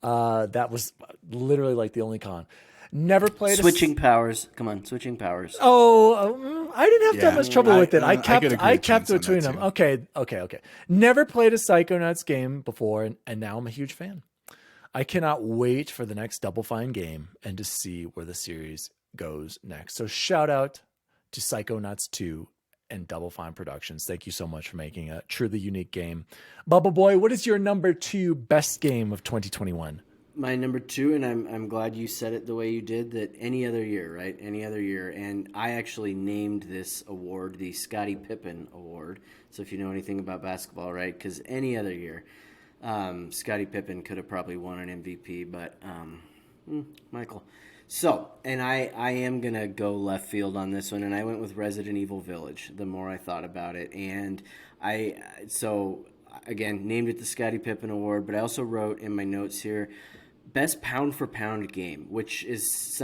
that was literally like the only con. Never played switching powers. Come on, switching powers. I didn't have that much trouble with it. I kept between them. Okay. Never played a Psychonauts game before, and now I'm a huge fan. I cannot wait for the next Double Fine game and to see where the series goes next. So shout out to Psychonauts 2 and Double Fine Productions. Thank you so much for making a truly unique game. Bubble Boy, what is your number 2 best game of 2021? My number 2, and I'm glad you said it the way you did, that any other year, right? Any other year. And I actually named this award the Scottie Pippen Award. So if you know anything about basketball, right? Because any other year, Scottie Pippen could have probably won an MVP, but Michael. So, and I am going to go left field on this one, and I went with Resident Evil Village the more I thought about it. And again, named it the Scottie Pippen Award, but I also wrote in my notes here, best pound for pound game, which is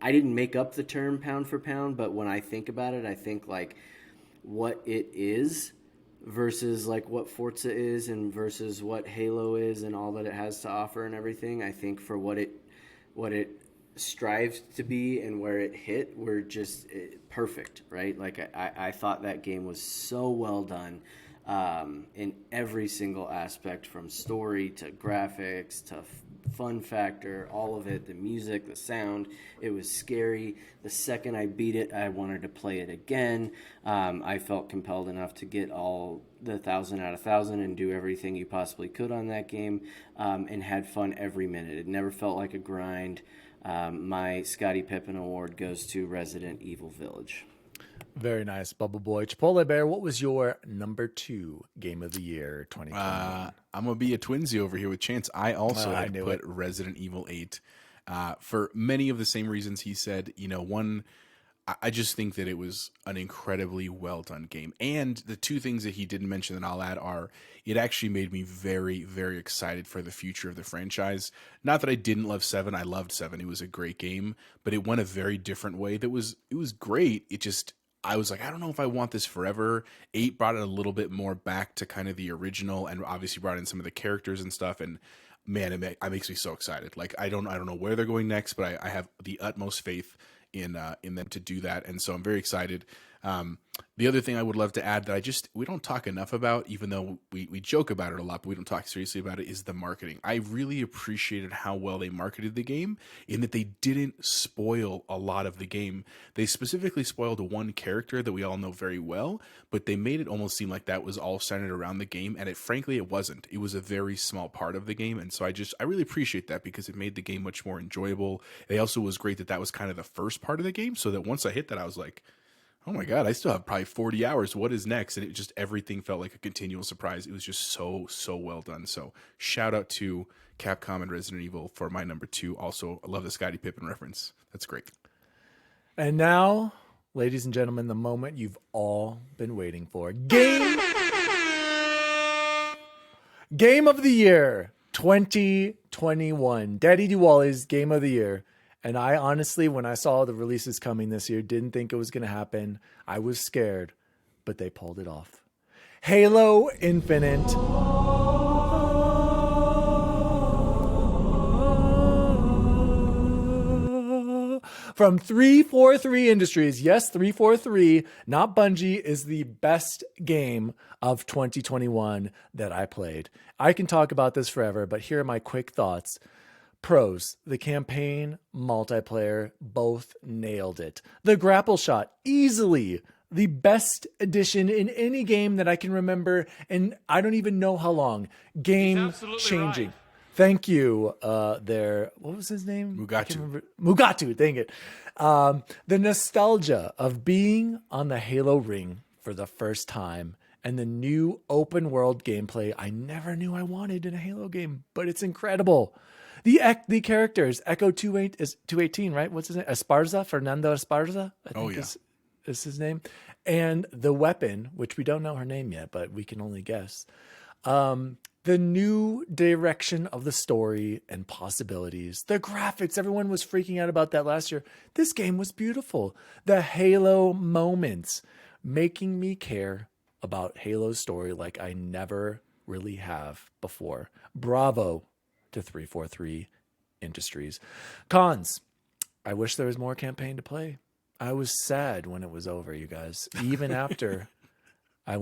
I didn't make up the term pound for pound, but when I think about it, I think like what it is versus like what Forza is and versus what Halo is and all that it has to offer and everything. I think for what it strived to be and where it hit were just perfect, right? Like I thought that game was so well done in every single aspect, from story to graphics to fun factor, all of it, the music, the sound. It was scary. The second I beat it, I wanted to play it again. I felt compelled enough to get all the 1,000 out of 1,000 and do everything you possibly could on that game, and had fun every minute. It never felt like a grind. My Scottie Pippen Award goes to Resident Evil Village. Very nice, Bubble Boy. Chipotle Bear, what was your number 2 game of the year 2021? I'm going to be a twinsy over here with Chance. I also had put Resident Evil 8 for many of the same reasons he said. One, I just think that it was an incredibly well done game. And the 2 things that he didn't mention that I'll add are, it actually made me very, very excited for the future of the franchise. Not that I didn't love 7. I loved 7. It was a great game, but it went a very different way. It was great. I was like, I don't know if I want this forever. 8 brought it a little bit more back to kind of the original, and obviously brought in some of the characters and stuff. And man, it makes me so excited. Like I don't know where they're going next, but I have the utmost faith in them to do that, and so I'm very excited. The other thing I would love to add that we don't talk enough about, even though we joke about it a lot, but we don't talk seriously about it, is the marketing. I really appreciated how well they marketed the game, in that they didn't spoil a lot of the game. They specifically spoiled one character that we all know very well, but they made it almost seem like that was all centered around the game, and frankly it wasn't. It was a very small part of the game, and so I really appreciate that, because it made the game much more enjoyable. It also was great that was kind of the first part of the game, so that once I hit that, I was like, oh my God, I still have probably 40 hours. What is next? And everything felt like a continual surprise. It was just so, so well done. So shout out to Capcom and Resident Evil for my number 2. Also, I love the Scottie Pippen reference. That's great. And now, ladies and gentlemen, the moment you've all been waiting for. Game of the Year 2021. DaddyDWALLY's Game of the Year. And I honestly, when I saw the releases coming this year, didn't think it was going to happen. I was scared, but they pulled it off. Halo Infinite. From 343 Industries. Yes, 343, not Bungie, is the best game of 2021 that I played. I can talk about this forever, but here are my quick thoughts. Pros, the campaign, multiplayer, both nailed it. The grapple shot, easily the best addition in any game that I can remember, and I don't even know how long. Game changing. Right. Thank you, there. What was his name? Mugatu, dang it. The nostalgia of being on the Halo ring for the first time, and the new open world gameplay I never knew I wanted in a Halo game, but it's incredible. The characters, Echo 218, right? What's his name? Esparza, Fernando Esparza, I think is his name. And the weapon, which we don't know her name yet, but we can only guess. The new direction of the story and possibilities. The graphics, everyone was freaking out about that last year. This game was beautiful. The Halo moments making me care about Halo's story like I never really have before. Bravo to 343 Industries. Cons. I wish there was more campaign to play. I was sad when it was over, you guys. Even after I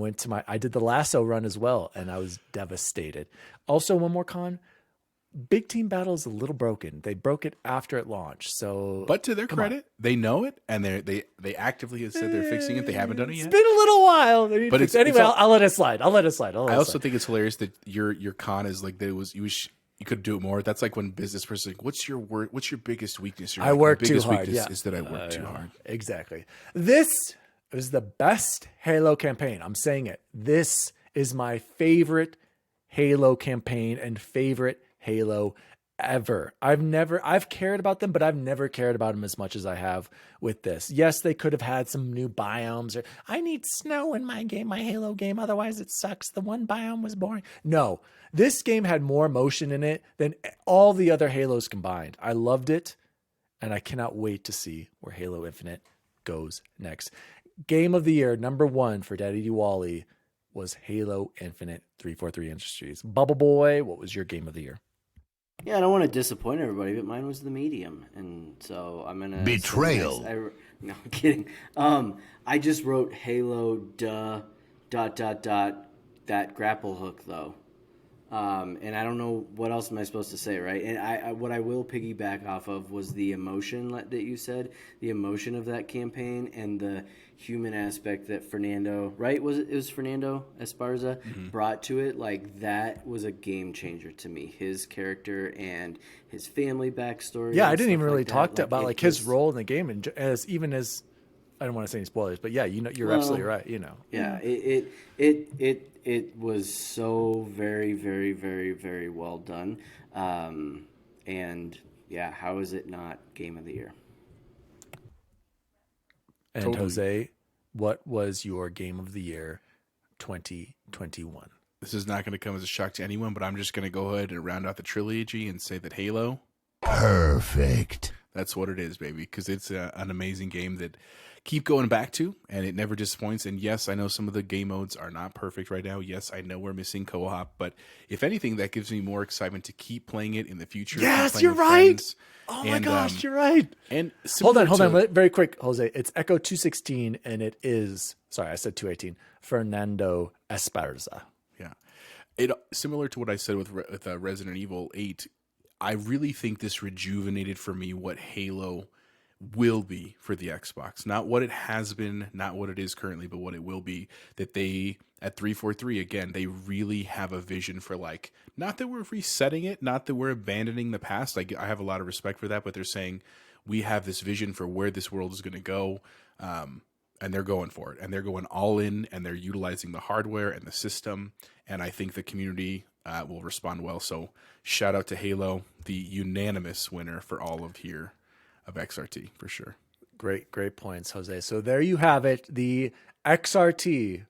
did the lasso run as well, and I was devastated. Also, one more con. Big Team Battle is a little broken. They broke it after it launched. So, but to their credit, they know it, and they actively have said they're fixing it. They haven't done it yet. It's been a little while. But anyway, I'll let it slide. I also think it's hilarious that your con is like that. You could do it more. That's like when business person like, what's your biggest weakness? I work too hard. Yeah, is that I work too hard. Exactly. This is the best Halo campaign. I'm saying it. This is my favorite Halo campaign and favorite Halo ever. I've cared about them, but I've never cared about them as much as I have with this. Yes, they could have had some new biomes, or I need snow in my game, my Halo game. Otherwise it sucks. The one biome was boring. No, this game had more emotion in it than all the other Halos combined. I loved it, and I cannot wait to see where Halo Infinite goes next. Game of the year, number 1 for DaddyDWALLY was Halo Infinite 343 Industries. Bubble Boy, what was your game of the year? Yeah, I don't want to disappoint everybody, but mine was the medium, and so I'm gonna betrayal. No, I'm kidding. I just wrote Halo that grapple hook though, and I don't know what else am I supposed to say, right? And what I will piggyback off of was the emotion that you said, the emotion of that campaign, and the human aspect that Fernando, right? It was Fernando Esparza brought to it. Like, that was a game changer to me. His character and his family backstory. Yeah, I didn't even really talk about like his role in the game, and as I don't want to say any spoilers, but yeah, you're absolutely right. Yeah, it was so very, very, very, very well done, and yeah, how is it not game of the year? And Totally. Jose, what was your game of the year 2021? This is not going to come as a shock to anyone, but I'm just going to go ahead and round out the trilogy and say that Halo. Perfect. That's what it is, baby, because it's an amazing game that keep going back to, and it never disappoints. And yes, I know some of the game modes are not perfect right now. Yes, I know we're missing co-op, but if anything, that gives me more excitement to keep playing it in the future. Yes, you're right. Oh my gosh, you're right. And hold on, very quick, Jose. It's Echo 216, and it is, sorry, I said 218, Fernando Esparza. Yeah. It similar to what I said with Resident Evil 8, I really think this rejuvenated for me what Halo will be for the Xbox. Not what it has been, not what it is currently, but what it will be. That they, at 343, again, they really have a vision for, like, not that we're resetting it, not that we're abandoning the past. Like, I have a lot of respect for that, but they're saying we have this vision for where this world is going to go, and they're going for it. And they're going all in, and they're utilizing the hardware and the system, and I think the community will respond well. So shout out to Halo, the unanimous winner for all of here of XRT, for sure. Great points, Jose. So there you have it. The XRT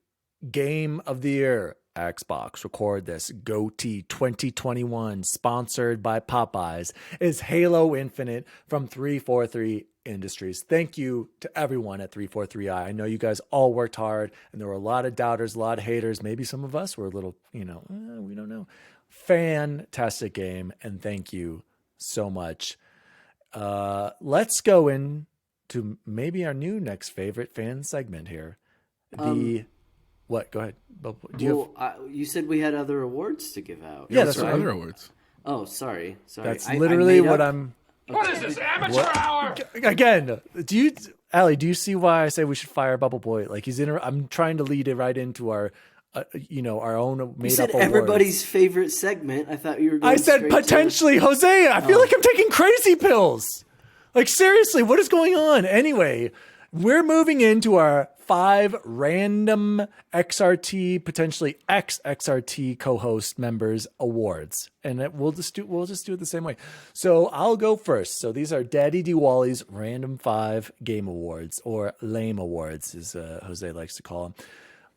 Game of the Year, Xbox, record this, GOTY 2021, sponsored by Popeyes, is Halo Infinite from 343 Industries. Thank you to everyone at 343i. I know you guys all worked hard, and there were a lot of doubters, a lot of haters. Maybe some of us were a little, we don't know. Fantastic game, and thank you so much. Let's go into maybe our new next favorite fan segment here. What? Go ahead. You said we had other awards to give out. Yeah, that's right. Other awards. Oh, sorry. That's literally what I'm. What is this, amateur hour? Again, Allie, do you see why I say we should fire Bubble Boy? Like, I'm trying to lead it right into our, our own made up awards. You said everybody's favorite segment. I thought you were going I said potentially, Jose. I feel like I'm taking crazy pills. Like, seriously, what is going on? Anyway, we're moving into our 5 random XRT, potentially XXRT co-host members awards, and we'll just do it the same way. So I'll go first. So these are DaddyDWALLY's random 5 game awards, or lame awards, as Jose likes to call them.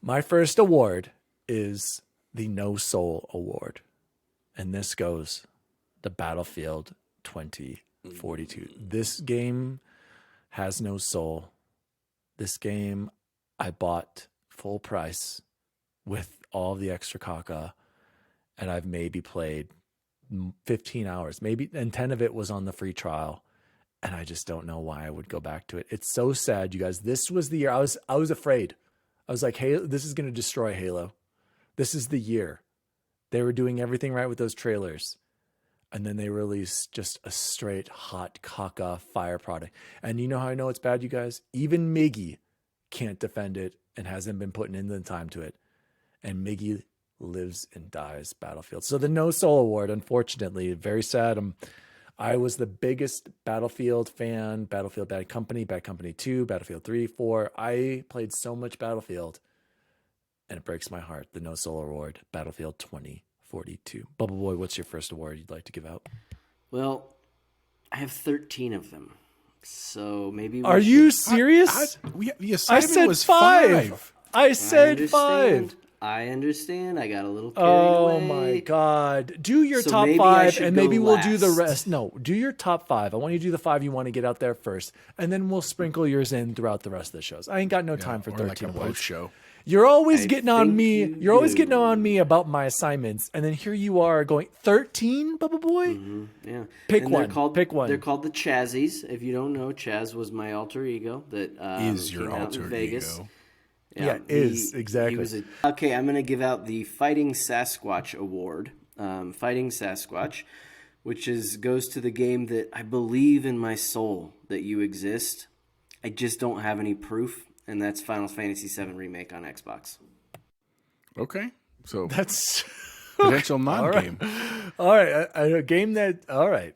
My first award is the No Soul Award, and this goes to Battlefield 2042. This game has no soul. This game I bought full price with all the extra caca, and I've maybe played 15 hours, maybe, and 10 of it was on the free trial, and I just don't know why I would go back to it. It's so sad, you guys. This was the year I was afraid. I was like, hey, this is going to destroy Halo. This is the year. They were doing everything right with those trailers. And then they released just a straight hot caca fire product. And you know how I know it's bad, you guys? Even Miggy can't defend it and hasn't been putting in the time to it. And Miggy lives and dies Battlefield. So the No Soul Award, unfortunately, very sad. I was the biggest Battlefield fan. Battlefield Bad Company 2, Battlefield 3, 4. I played so much Battlefield, and it breaks my heart. The No Soul Award, Battlefield 2042. Bubble Boy, what's your first award you'd like to give out? Well, I have 13 of them. So maybe Are you serious? The I assignment said was 5. I said 5. I understand. I got a little carried Oh away. my God. Do your So top maybe I 5 should and go maybe we'll do the last. rest. No, do your top 5. I want you to do the 5 you want to get out there first, and then we'll sprinkle yours in throughout the rest of the shows. I ain't got no time for or 13 like a awards. post show. You're always I getting on think me. you You're always do. getting on me about my assignments, and then here you are going 13, Bubba Boy. Yeah. Pick And one. Pick one. They're called the Chazzies. If you don't know, Chaz was my alter ego that Is your came out in alter Vegas. ego? Yeah, exactly. Okay, I'm going to give out the Fighting Sasquatch Award. Fighting Sasquatch, which goes to the game that I believe in my soul that you exist. I just don't have any proof, and that's Final Fantasy VII Remake on Xbox. Okay, so That's potential non-game. all right. A game that. All right.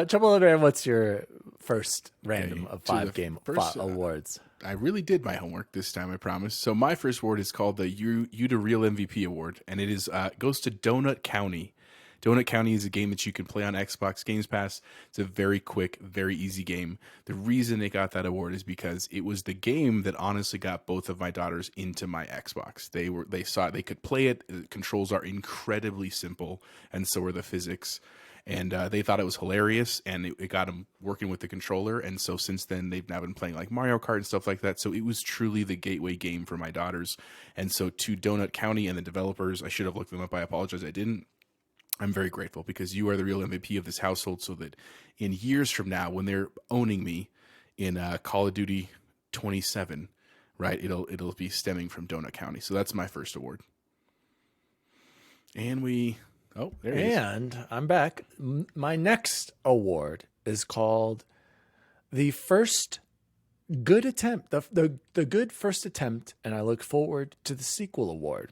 Trouble Underground, what's your first random of so 5 the game first, awards? I really did my homework this time, I promise. So my first award is called the You to Real MVP Award, and it is goes to Donut County. Donut County is a game that you can play on Xbox Games Pass. It's a very quick, very easy game. The reason they got that award is because it was the game that honestly got both of my daughters into my Xbox. They saw they could play it. The controls are incredibly simple, and so are the physics. And they thought it was hilarious, and it got them working with the controller. And so since then, they've now been playing like Mario Kart and stuff like that. So it was truly the gateway game for my daughters. And so to Donut County and the developers, I should have looked them up. I apologize, I didn't. I'm very grateful because you are the real MVP of this household, so that in years from now, when they're owning me in Call of Duty 27, right, it'll be stemming from Donut County. So that's my first award. And there it is. And I'm back. My next award is called the first good attempt, the good first attempt, and I look forward to the sequel award.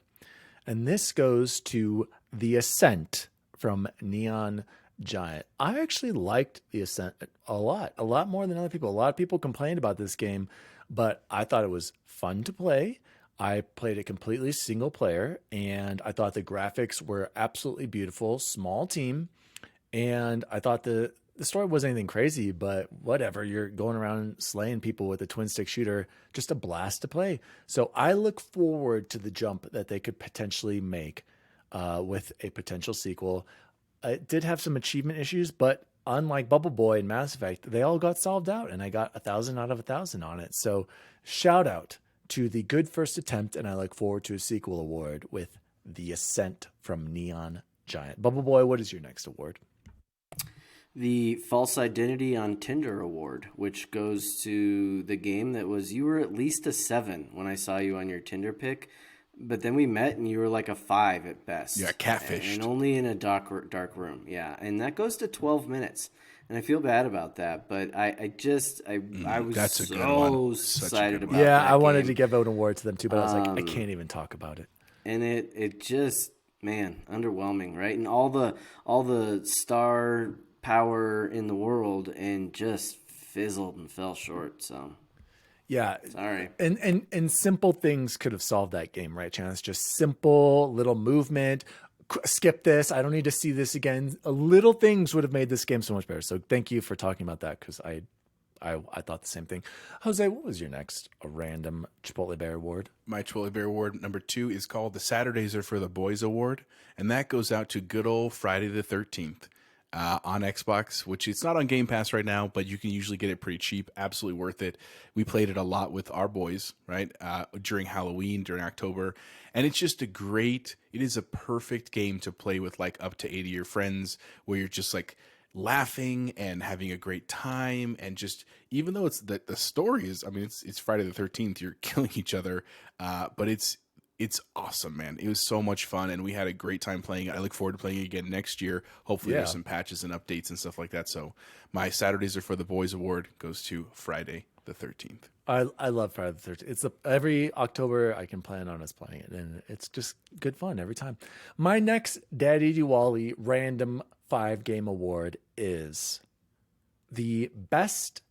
And this goes to The Ascent from Neon Giant. I actually liked The Ascent a lot more than other people. A lot of people complained about this game, but I thought it was fun to play. I played it completely single player, and I thought the graphics were absolutely beautiful. Small team, and I thought the story wasn't anything crazy, but whatever. You're going around slaying people with a twin stick shooter, just a blast to play. So I look forward to the jump that they could potentially make with a potential sequel. It did have some achievement issues, but unlike Bubble Boy and Mass Effect, they all got solved out, and I got 1,000 out of 1,000 on it. So shout out to the good first attempt, and I look forward to a sequel award with The Ascent from Neon Giant. Bubble Boy, what is your next award? The False Identity on Tinder Award, which goes to the game that was, you were at least a 7 when I saw you on your Tinder pic, but then we met and you were like a 5 at best. Yeah, catfished. And only in a dark room. Yeah, and that goes to 12 minutes. And I feel bad about that, but I was that's a good so one. Such a excited good about one. Yeah, that I wanted game. to give out an award to them too, but I was like, I can't even talk about it. And it just, man, underwhelming, right? And all the star power in the world, and just fizzled and fell short. So Yeah. Sorry. And simple things could have solved that game, right, Chance? Just simple little movement. Skip this. I don't need to see this again. Little things would have made this game so much better. So thank you for talking about that, because I thought the same thing. Jose, what was your next random Chipotle Bear award? My Chipotle Bear award number 2 is called the Saturdays Are for the Boys award, and that goes out to good old Friday the 13th. On Xbox, which it's not on Game Pass right now, but you can usually get it pretty cheap. Absolutely worth it. We played it a lot with our boys, right? During Halloween, during October. And it's just it is a perfect game to play with like up to 80 of your friends, where you're just like laughing and having a great time. And just, even though it's the story is, I mean, it's Friday the 13th, you're killing each other. But it's awesome, man. It was so much fun, and we had a great time playing it. I look forward to playing it again next year. Hopefully there's some patches and updates and stuff like that. So my Saturdays Are for the Boys award goes to Friday the 13th. I love Friday the 13th. It's every October I can plan on us playing it, and it's just good fun every time. My next DaddyDWALLY random 5-game award is the best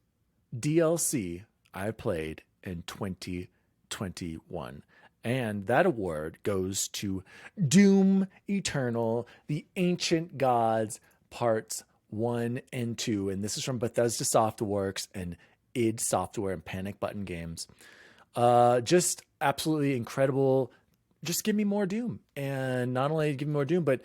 DLC I played in 2021. And that award goes to Doom Eternal, The Ancient Gods, Parts 1 and 2. And this is from Bethesda Softworks and id Software and Panic Button Games. Just absolutely incredible. Just give me more Doom. And not only give me more Doom, but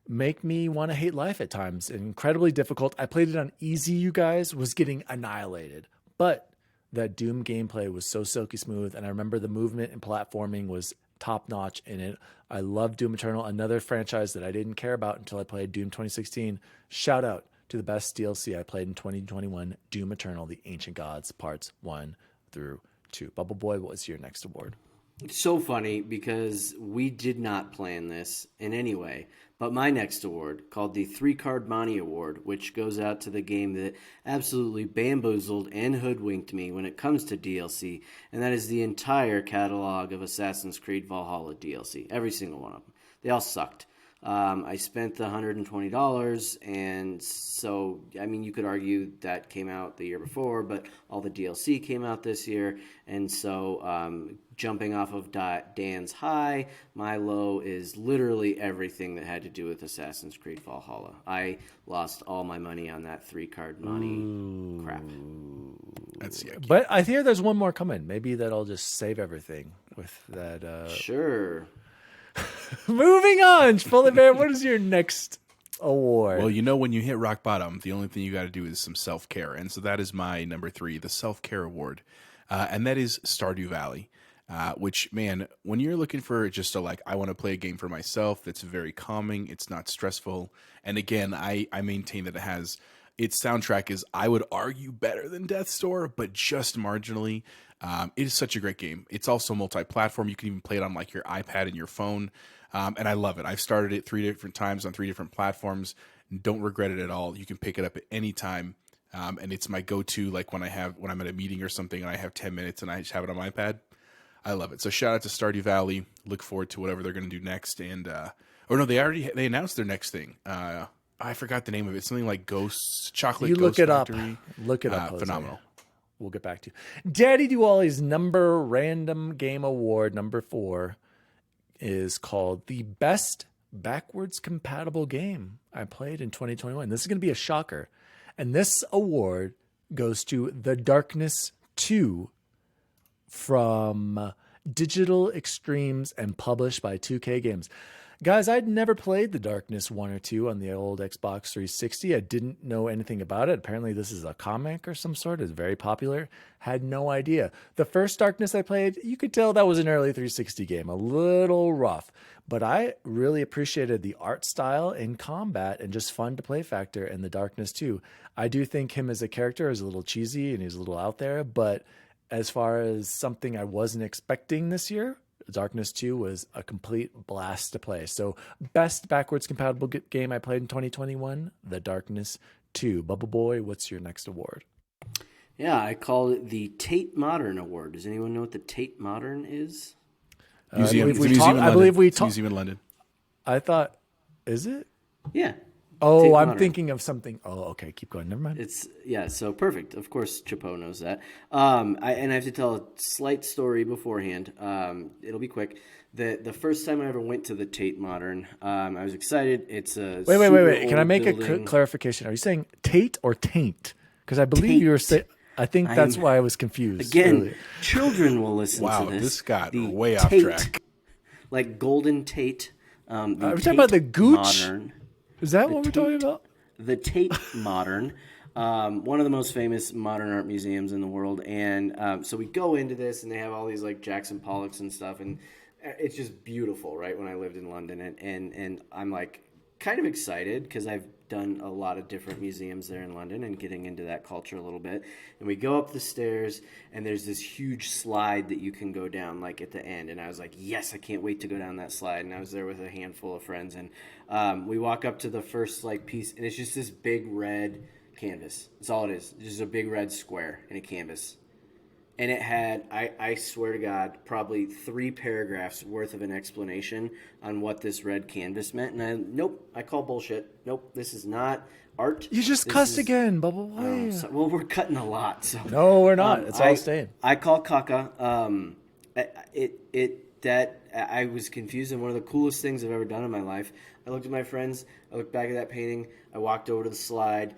make me want to hate life at times. Incredibly difficult. I played it on easy, you guys, was getting annihilated. But that Doom gameplay was so silky smooth, and I remember the movement and platforming was top notch in it. I love Doom Eternal, another franchise that I didn't care about until I played Doom 2016. Shout out to the best DLC I played in 2021, Doom Eternal, The Ancient Gods, Parts 1 through 2. Bubble Boy, what was your next award? It's so funny because we did not plan this in any way, but my next award, called the 3-Card Monty Award, which goes out to the game that absolutely bamboozled and hoodwinked me when it comes to DLC, and that is the entire catalog of Assassin's Creed Valhalla DLC. Every single one of them. They all sucked. I spent the $120, and so, I mean, you could argue that came out the year before, but all the DLC came out this year, and so jumping off of Dan's high, my low is literally everything that had to do with Assassin's Creed Valhalla. I lost all my money on that 3-card money crap. That's yucky. But I hear there's one more coming. Maybe that'll just save everything with that. Sure. Moving on, Chipotle Bear, what is your next award? Well, when you hit rock bottom, the only thing you got to do is some self-care. And so that is my number 3, the self-care award. And that is Stardew Valley. Which, man, when you're looking for just I want to play a game for myself that's very calming, it's not stressful. And again, I maintain that its soundtrack is, I would argue, better than Death's Door, but just marginally. It is such a great game. It's also multi-platform. You can even play it on your iPad and your phone. And I love it. I've started it 3 different times on 3 different platforms. Don't regret it at all. You can pick it up at any time. And it's my go-to, when I'm at a meeting or something and I have 10 minutes and I just have it on my iPad. I love it. So shout out to Stardew Valley. Look forward to whatever they're going to do next. And, they announced their next thing. I forgot the name of it. Something like Ghosts, Chocolate You Ghost look it Factory. up. Look it up. Jose. Phenomenal. We'll get back to you. DaddyDWALLY's number random game award, number 4, is called the best backwards compatible game I played in 2021. This is going to be a shocker. And this award goes to The Darkness 2 from Digital Extremes and published by 2K Games. Guys, I'd never played The Darkness 1 or 2 on the old Xbox 360. I didn't know anything about it. Apparently this is a comic or some sort. It's very popular. Had no idea. The first Darkness I played, you could tell that was an early 360 game. A little rough. But I really appreciated the art style and combat and just fun to play factor in The Darkness 2. I do think him as a character is a little cheesy and he's a little out there. But as far as something I wasn't expecting this year, Darkness 2 was a complete blast to play. So best backwards compatible game I played in 2021, The Darkness 2. Bubble Boy, what's your next award? Yeah, I call it the Tate Modern Award. Does anyone know what the Tate Modern is? Museum, I believe we talked. Museum in London. I thought, is it? Yeah. Oh, I'm Modern. thinking of something. Oh, okay. Keep going. Never mind. It's so perfect. Of course, Chapeau knows that. I have to tell a slight story beforehand. It'll be quick. The first time I ever went to the Tate Modern, I was excited. It's a Wait. Can I make a building. clarification? Are you saying Tate or taint? Because I believe you were saying. I think that's why I was confused. Again, earlier. children will listen Wow, to this. this got The way off Tate, track. like Golden Tate. Are we talking about the Gooch? Modern. Is that what we're talking about? The Tate Modern, one of the most famous modern art museums in the world. And so we go into this, and they have all these like Jackson Pollocks and stuff, and it's just beautiful, right? When I lived in London, and I'm like kind of excited because I've done a lot of different museums there in London and getting into that culture a little bit. And we go up the stairs, and there's this huge slide that you can go down like at the end. And I was like, yes, I can't wait to go down that slide. And I was there with a handful of friends, and we walk up to the first like piece, and it's just this big red canvas. That's all it is. It's just a big red square in a canvas. And it had, I swear to God, probably 3 paragraphs worth of an explanation on what this red canvas meant. And I call bullshit. Nope, this is not art. You just cussed again, Bubble Boy. Well, we're cutting a lot. So No, we're not. It's all staying. I call caca. I was confused, and one of the coolest things I've ever done in my life. I looked at my friends. I looked back at that painting. I walked over to the slide,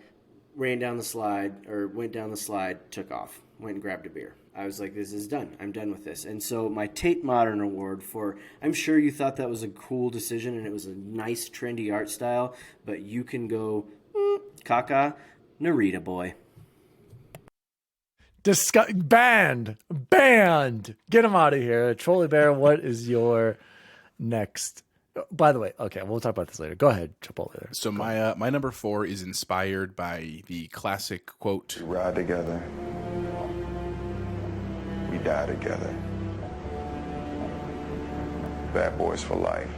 went down the slide, took off, went and grabbed a beer. I was like, this is done. I'm done with this. And so my Tate Modern Award for, I'm sure you thought that was a cool decision and it was a nice, trendy art style, but you can go, caca, Narita boy. Banned. Get him out of here. Trolley Bear, what is your next? By the way, okay, we'll talk about this later. Go ahead, Chipotle. There. So my number 4 is inspired by the classic quote. We ride together. We die together. Bad boys for life.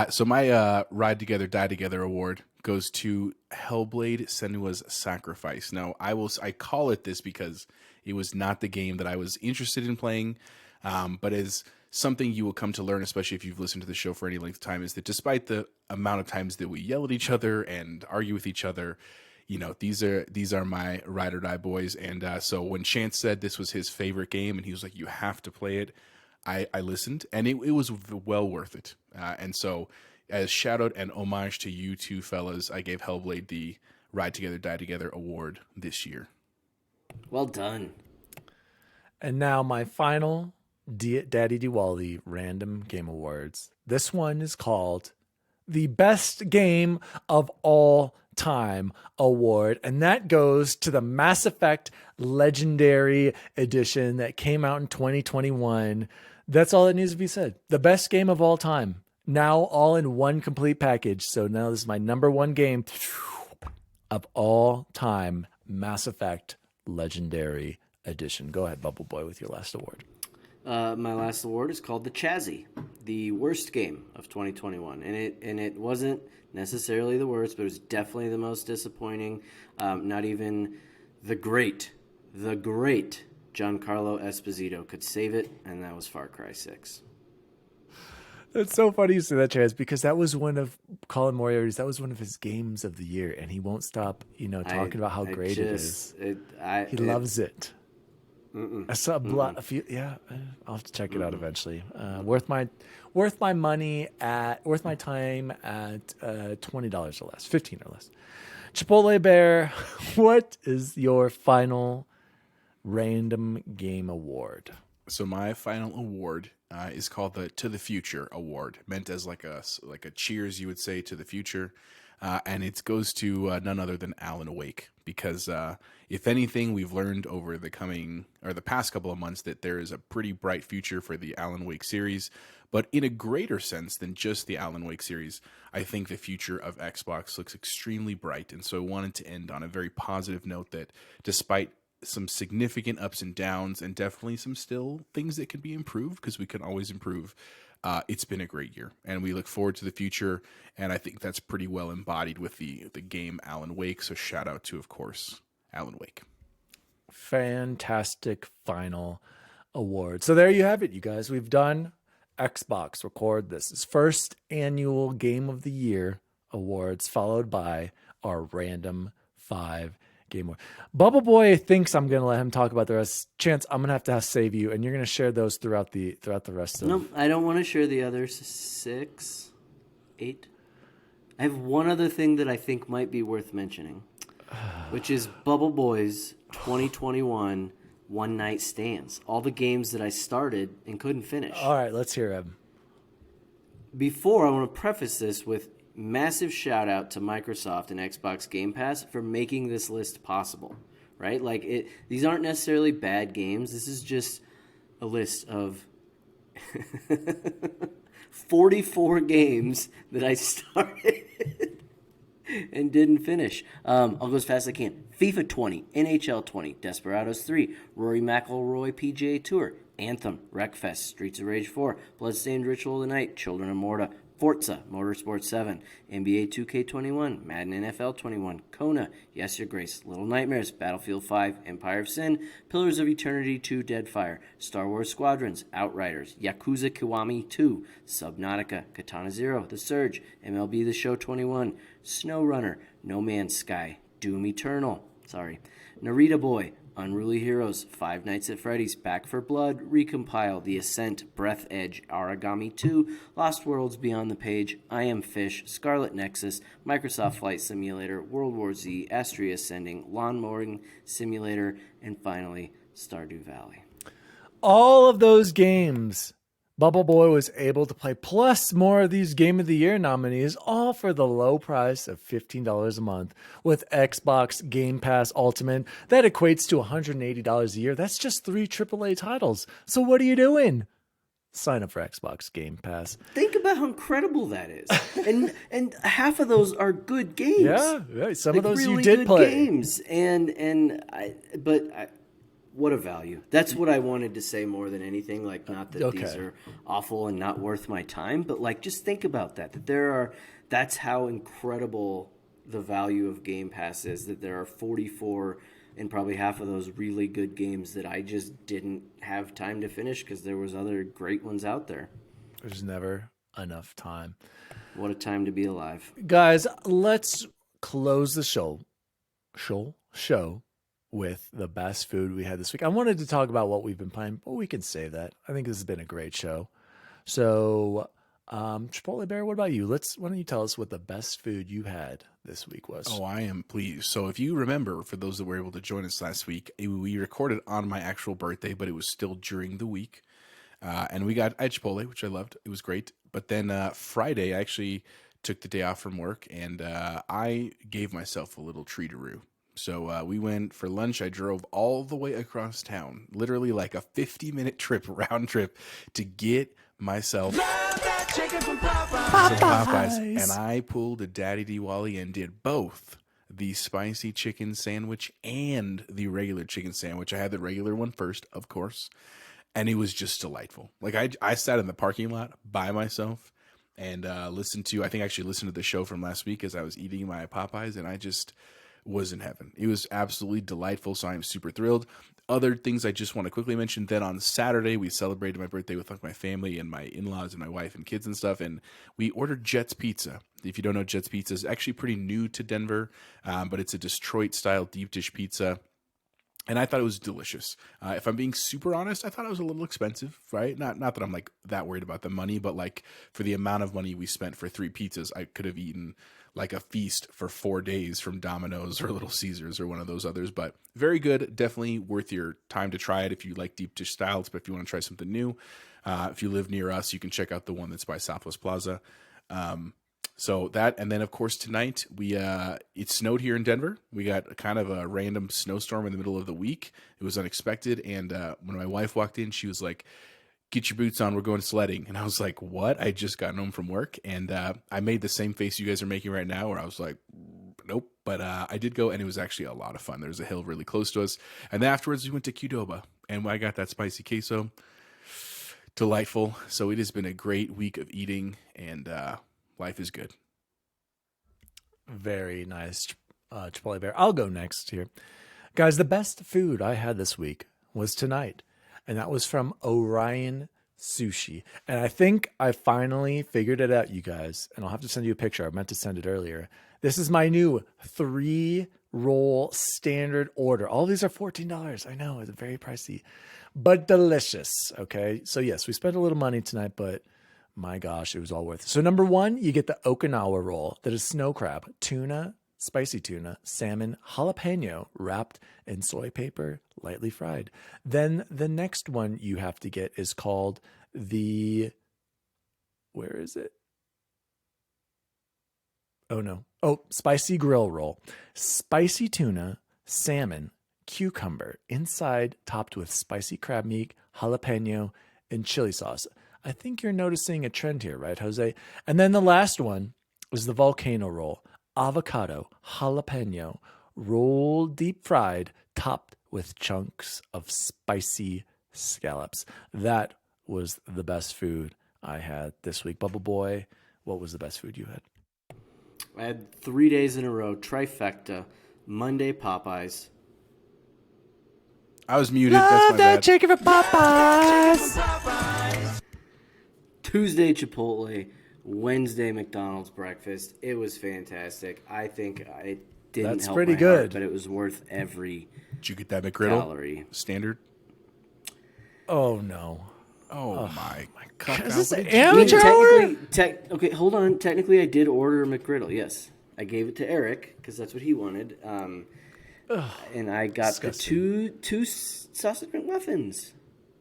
So my Ride Together, Die Together award goes to Hellblade Senua's Sacrifice. Now, I call it this because it was not the game that I was interested in playing, but as something you will come to learn, especially if you've listened to the show for any length of time, is that despite the amount of times that we yell at each other and argue with each other, you know, these are my ride or die boys. And so when Chance said this was his favorite game and he was like, you have to play it, I listened, and it was well worth it. And so as shout out and homage to you two fellas, I gave Hellblade the Ride Together, Die Together award this year. Well done. And now my final DaddyDWALLY Random Game Awards. This one is called the Best Game of All Time Award, and that goes to the Mass Effect Legendary Edition that came out in 2021. That's all that needs to be said. The best game of all time. Now all in one complete package. So now this is my number 1 game of all time, Mass Effect Legendary Edition. Go ahead, Bubble Boy, with your last award. My last award is called the Chazzy, the worst game of 2021, and it wasn't necessarily the worst, but it was definitely the most disappointing. Not even the great Giancarlo Esposito could save it, and that was Far Cry 6. It's so funny you say that, Chaz, because that was one of Colin Moriarty's. That was one of his games of the year, and he won't stop, talking about how great it is. He loves it. I saw a few. Yeah, I'll have to check it out eventually. Worth my time at $20 or less, 15 or less. Chipotle Bear, what is your final random game award? So my final award is called the To the Future Award, meant as like a cheers, you would say, to the future. And it goes to none other than Alan Wake, because if anything, we've learned over the past couple of months that there is a pretty bright future for the Alan Wake series. But in a greater sense than just the Alan Wake series, I think the future of Xbox looks extremely bright. And so I wanted to end on a very positive note that despite some significant ups and downs and definitely some still things that can be improved, because we can always improve, it's been a great year, and we look forward to the future, and I think that's pretty well embodied with the game Alan Wake, so shout out to, of course, Alan Wake. Fantastic final award. So there you have it, you guys. We've done Xbox Record This. Is first annual Game of the Year awards, followed by our random 5 game award. Bubble Boy thinks I'm going to let him talk about the rest. Chance, I'm going to have to save you, and you're going to share those throughout the rest of. Nope, I don't want to share the other 6, 8. I have one other thing that I think might be worth mentioning, which is Bubble Boy's 2021 one night stands. All the games that I started and couldn't finish. All right, let's hear him. Before, I want to preface this with massive shout out to Microsoft and Xbox Game Pass for making this list possible, right? Like these aren't necessarily bad games. This is just a list of 44 games that I started and didn't finish. I'll go as fast as I can. FIFA 20, NHL 20, Desperados 3, Rory McIlroy PGA Tour, Anthem, Wreckfest, Streets of Rage 4, Bloodstained Ritual of the Night, Children of Morta, Forza, Motorsport 7, NBA 2K21, Madden NFL 21, Kona, Yes Your Grace, Little Nightmares, Battlefield 5, Empire of Sin, Pillars of Eternity 2, Deadfire, Star Wars Squadrons, Outriders, Yakuza Kiwami 2, Subnautica, Katana Zero, The Surge, MLB The Show 21, SnowRunner, No Man's Sky, Doom Eternal, Narita Boy, Unruly Heroes, Five Nights at Freddy's, Back for Blood, Recompile, The Ascent, Breath Edge, Origami 2, Lost Worlds Beyond the Page, I Am Fish, Scarlet Nexus, Microsoft Flight Simulator, World War Z, Astria Ascending, Lawn Mowing Simulator, and finally, Stardew Valley. All of those games Bubble Boy was able to play, plus more of these Game of the Year nominees, all for the low price of $15 a month with Xbox Game Pass Ultimate. That equates to $180 a year. That's just 3 AAA titles. So what are you doing? Sign up for Xbox Game Pass. Think about how incredible that is. and half of those are good games. Yeah, some of those really you did good play. Games. But what a value. That's what I wanted to say more than anything. Like, not that these are awful and not worth my time, but like, just think about that. That's how incredible the value of Game Pass is, that there are 44 and probably half of those really good games that I just didn't have time to finish because there was other great ones out there. There's never enough time. What a time to be alive. Guys, let's close the show with the best food we had this week. I wanted to talk about what we've been playing, but we can save that. I think this has been a great show. So, Chipotle Bear, what about you? Why don't you tell us what the best food you had this week was? Oh, I am pleased. So if you remember, for those that were able to join us last week, we recorded on my actual birthday, but it was still during the week. And I had Chipotle, which I loved. It was great. But then Friday, I actually took the day off from work, and I gave myself a little treateroo. So we went for lunch. I drove all the way across town, literally like a 50-minute round trip, to get myself some Popeyes. And I pulled a DaddyDWALLY and did both the spicy chicken sandwich and the regular chicken sandwich. I had the regular one first, of course, and it was just delightful. Like, I sat in the parking lot by myself and listened to the show from last week as I was eating my Popeyes, and I just was in heaven. It was absolutely delightful, so I'm super thrilled. Other things I just want to quickly mention, then on Saturday, we celebrated my birthday with my family and my in-laws and my wife and kids and stuff, and we ordered Jet's Pizza. If you don't know, Jet's Pizza is actually pretty new to Denver, but it's a Detroit-style deep dish pizza. And I thought it was delicious. If I'm being super honest, I thought it was a little expensive, right? Not that I'm like that worried about the money, but like for the amount of money we spent for 3 pizzas, I could have eaten like a feast for 4 days from Domino's or Little Caesars or one of those others. But very good, definitely worth your time to try it if you like deep dish styles. But if you want to try something new, if you live near us, you can check out the one that's by Southwest Plaza. So that, and then of course tonight it snowed here in Denver. We got kind of a random snowstorm in the middle of the week. It was unexpected, and when my wife walked in, she was like, "Get your boots on, we're going sledding." And I was like, "What?" I just gotten home from work, and I made the same face you guys are making right now, where I was like, "Nope." But I did go, and it was actually a lot of fun. There's a hill really close to us, and then afterwards we went to Qdoba, and I got that spicy queso. Delightful. So it has been a great week of eating, and life is good. Very nice, Chipotle Bear. I'll go next here. Guys, the best food I had this week was tonight, and that was from Orion sushi. And I think I finally figured it out, you guys. And I'll have to send you a picture. I meant to send it earlier. This is my new 3-roll standard order. All these are $14. I know, it's very pricey, but delicious. Okay. So yes, we spent a little money tonight, but my gosh, it was all worth it. So number 1, you get the Okinawa roll. That is snow crab, tuna, spicy tuna, salmon, jalapeno wrapped in soy paper, lightly fried. Then the next one you have to get is called the, where is it? Oh no. Oh, spicy grill roll. Spicy tuna, salmon, cucumber, inside topped with spicy crab meat, jalapeno, and chili sauce. I think you're noticing a trend here, right, Jose? And then the last one is the volcano roll. Avocado, jalapeno, rolled deep fried, topped with chunks of spicy scallops. That was the best food I had this week. Bubble Boy, what was the best food you had? I had 3 days in a row, trifecta. Monday, Popeyes. I was muted. That's my bad. Chicken for Popeyes. Tuesday, Chipotle. Wednesday, McDonald's breakfast. It was fantastic. I think it didn't That's help pretty my good. heart, but it was worth every Did you get that McGriddle? calorie. Standard? Oh no. Oh, my God, God. is this What did I mean, amateur hour? okay, hold on. Technically, I did order a McGriddle. Yes, I gave it to Eric because that's what he wanted. And I got disgusting. the two sausage McMuffins.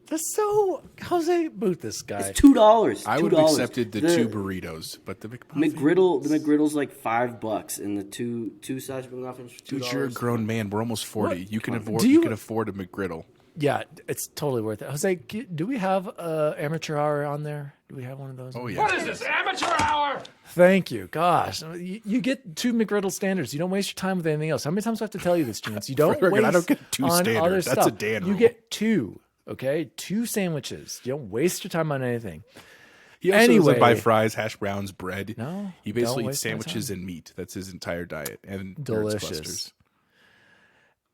That's so Jose boot this guy. It's $2. I would have accepted the 2 burritos, but the McGriddle. The McGriddle's like $5, and the two sausage McMuffins for $2. Dude, you're a grown man. We're almost 40. What? You can afford. Do You you- can afford a McGriddle. Yeah, it's totally worth it. Jose, do we have amateur hour on there? Do we have one of those? Oh yeah. What is this, amateur hour? Thank you. Gosh, you get 2 McGriddle standards. You don't waste your time with anything else. How many times do I have to tell you this, Chance? You don't For the record, waste I don't get 2 on standard. other That's stuff. a Dan You rule. get 2, okay? 2 sandwiches. You don't waste your time on anything. He also Anyway. doesn't buy fries, hash browns, bread. No, He basically don't eats waste my sandwiches and meat. That's his entire diet. And Delicious.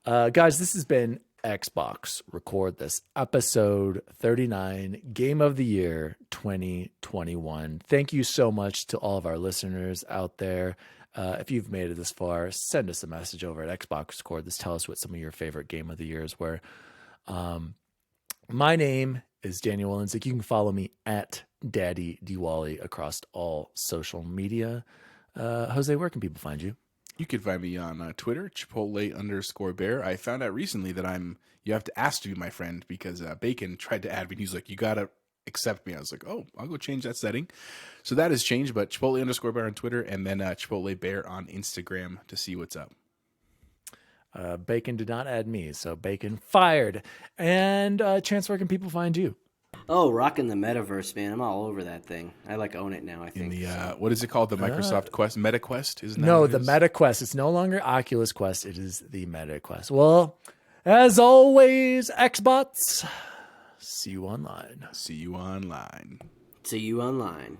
Nerds Guys, this has been Xbox Record This, episode 39, Game of the Year 2021. Thank you so much to all of our listeners out there. If you've made it this far, send us a message over at Xbox Record This. Tell us what some of your favorite Game of the Years were. My name is Daniel Willensick. You can follow me at DaddyDWALLY across all social media. Jose, where can people find you? You can find me on Twitter, Chipotle_bear. I found out recently that you have to ask to be my friend because Bacon tried to add me. He's like, you got to accept me. I was like, oh, I'll go change that setting. So that has changed, but Chipotle_bear on Twitter and then Chipotle Bear on Instagram to see what's up. Bacon did not add me, so Bacon fired. And Chance, where can people find you? Oh, rocking the metaverse, man! I'm all over that thing. I like own it now. I In think. the what is it called? The Microsoft Quest, Meta Quest, isn't that? No, what it the is? Meta Quest. It's no longer Oculus Quest. It is the Meta Quest. Well, as always, Xbots, see you online. See you online. See you online.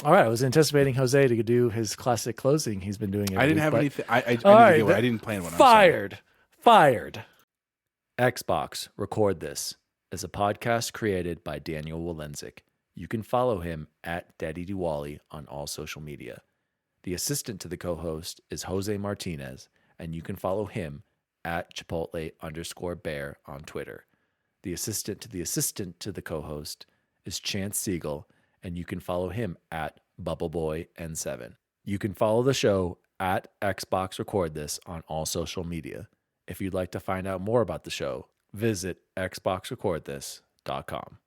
All right, I was anticipating Jose to do his classic closing. He's been doing it. I didn't have anything. I All didn't right, get one. I didn't plan one. I'm Fired. Xbox Record This is a podcast created by Daniel Willensick. You can follow him at DaddyDWALLY on all social media. The assistant to the co-host is Jose Martinez, and you can follow him at Chipotle_bear on Twitter. The assistant to the co-host is Chance Siegel, and you can follow him at BubbleBoyN7. You can follow the show at Xbox Record This on all social media. If you'd like to find out more about the show, visit xboxrecordthis.com.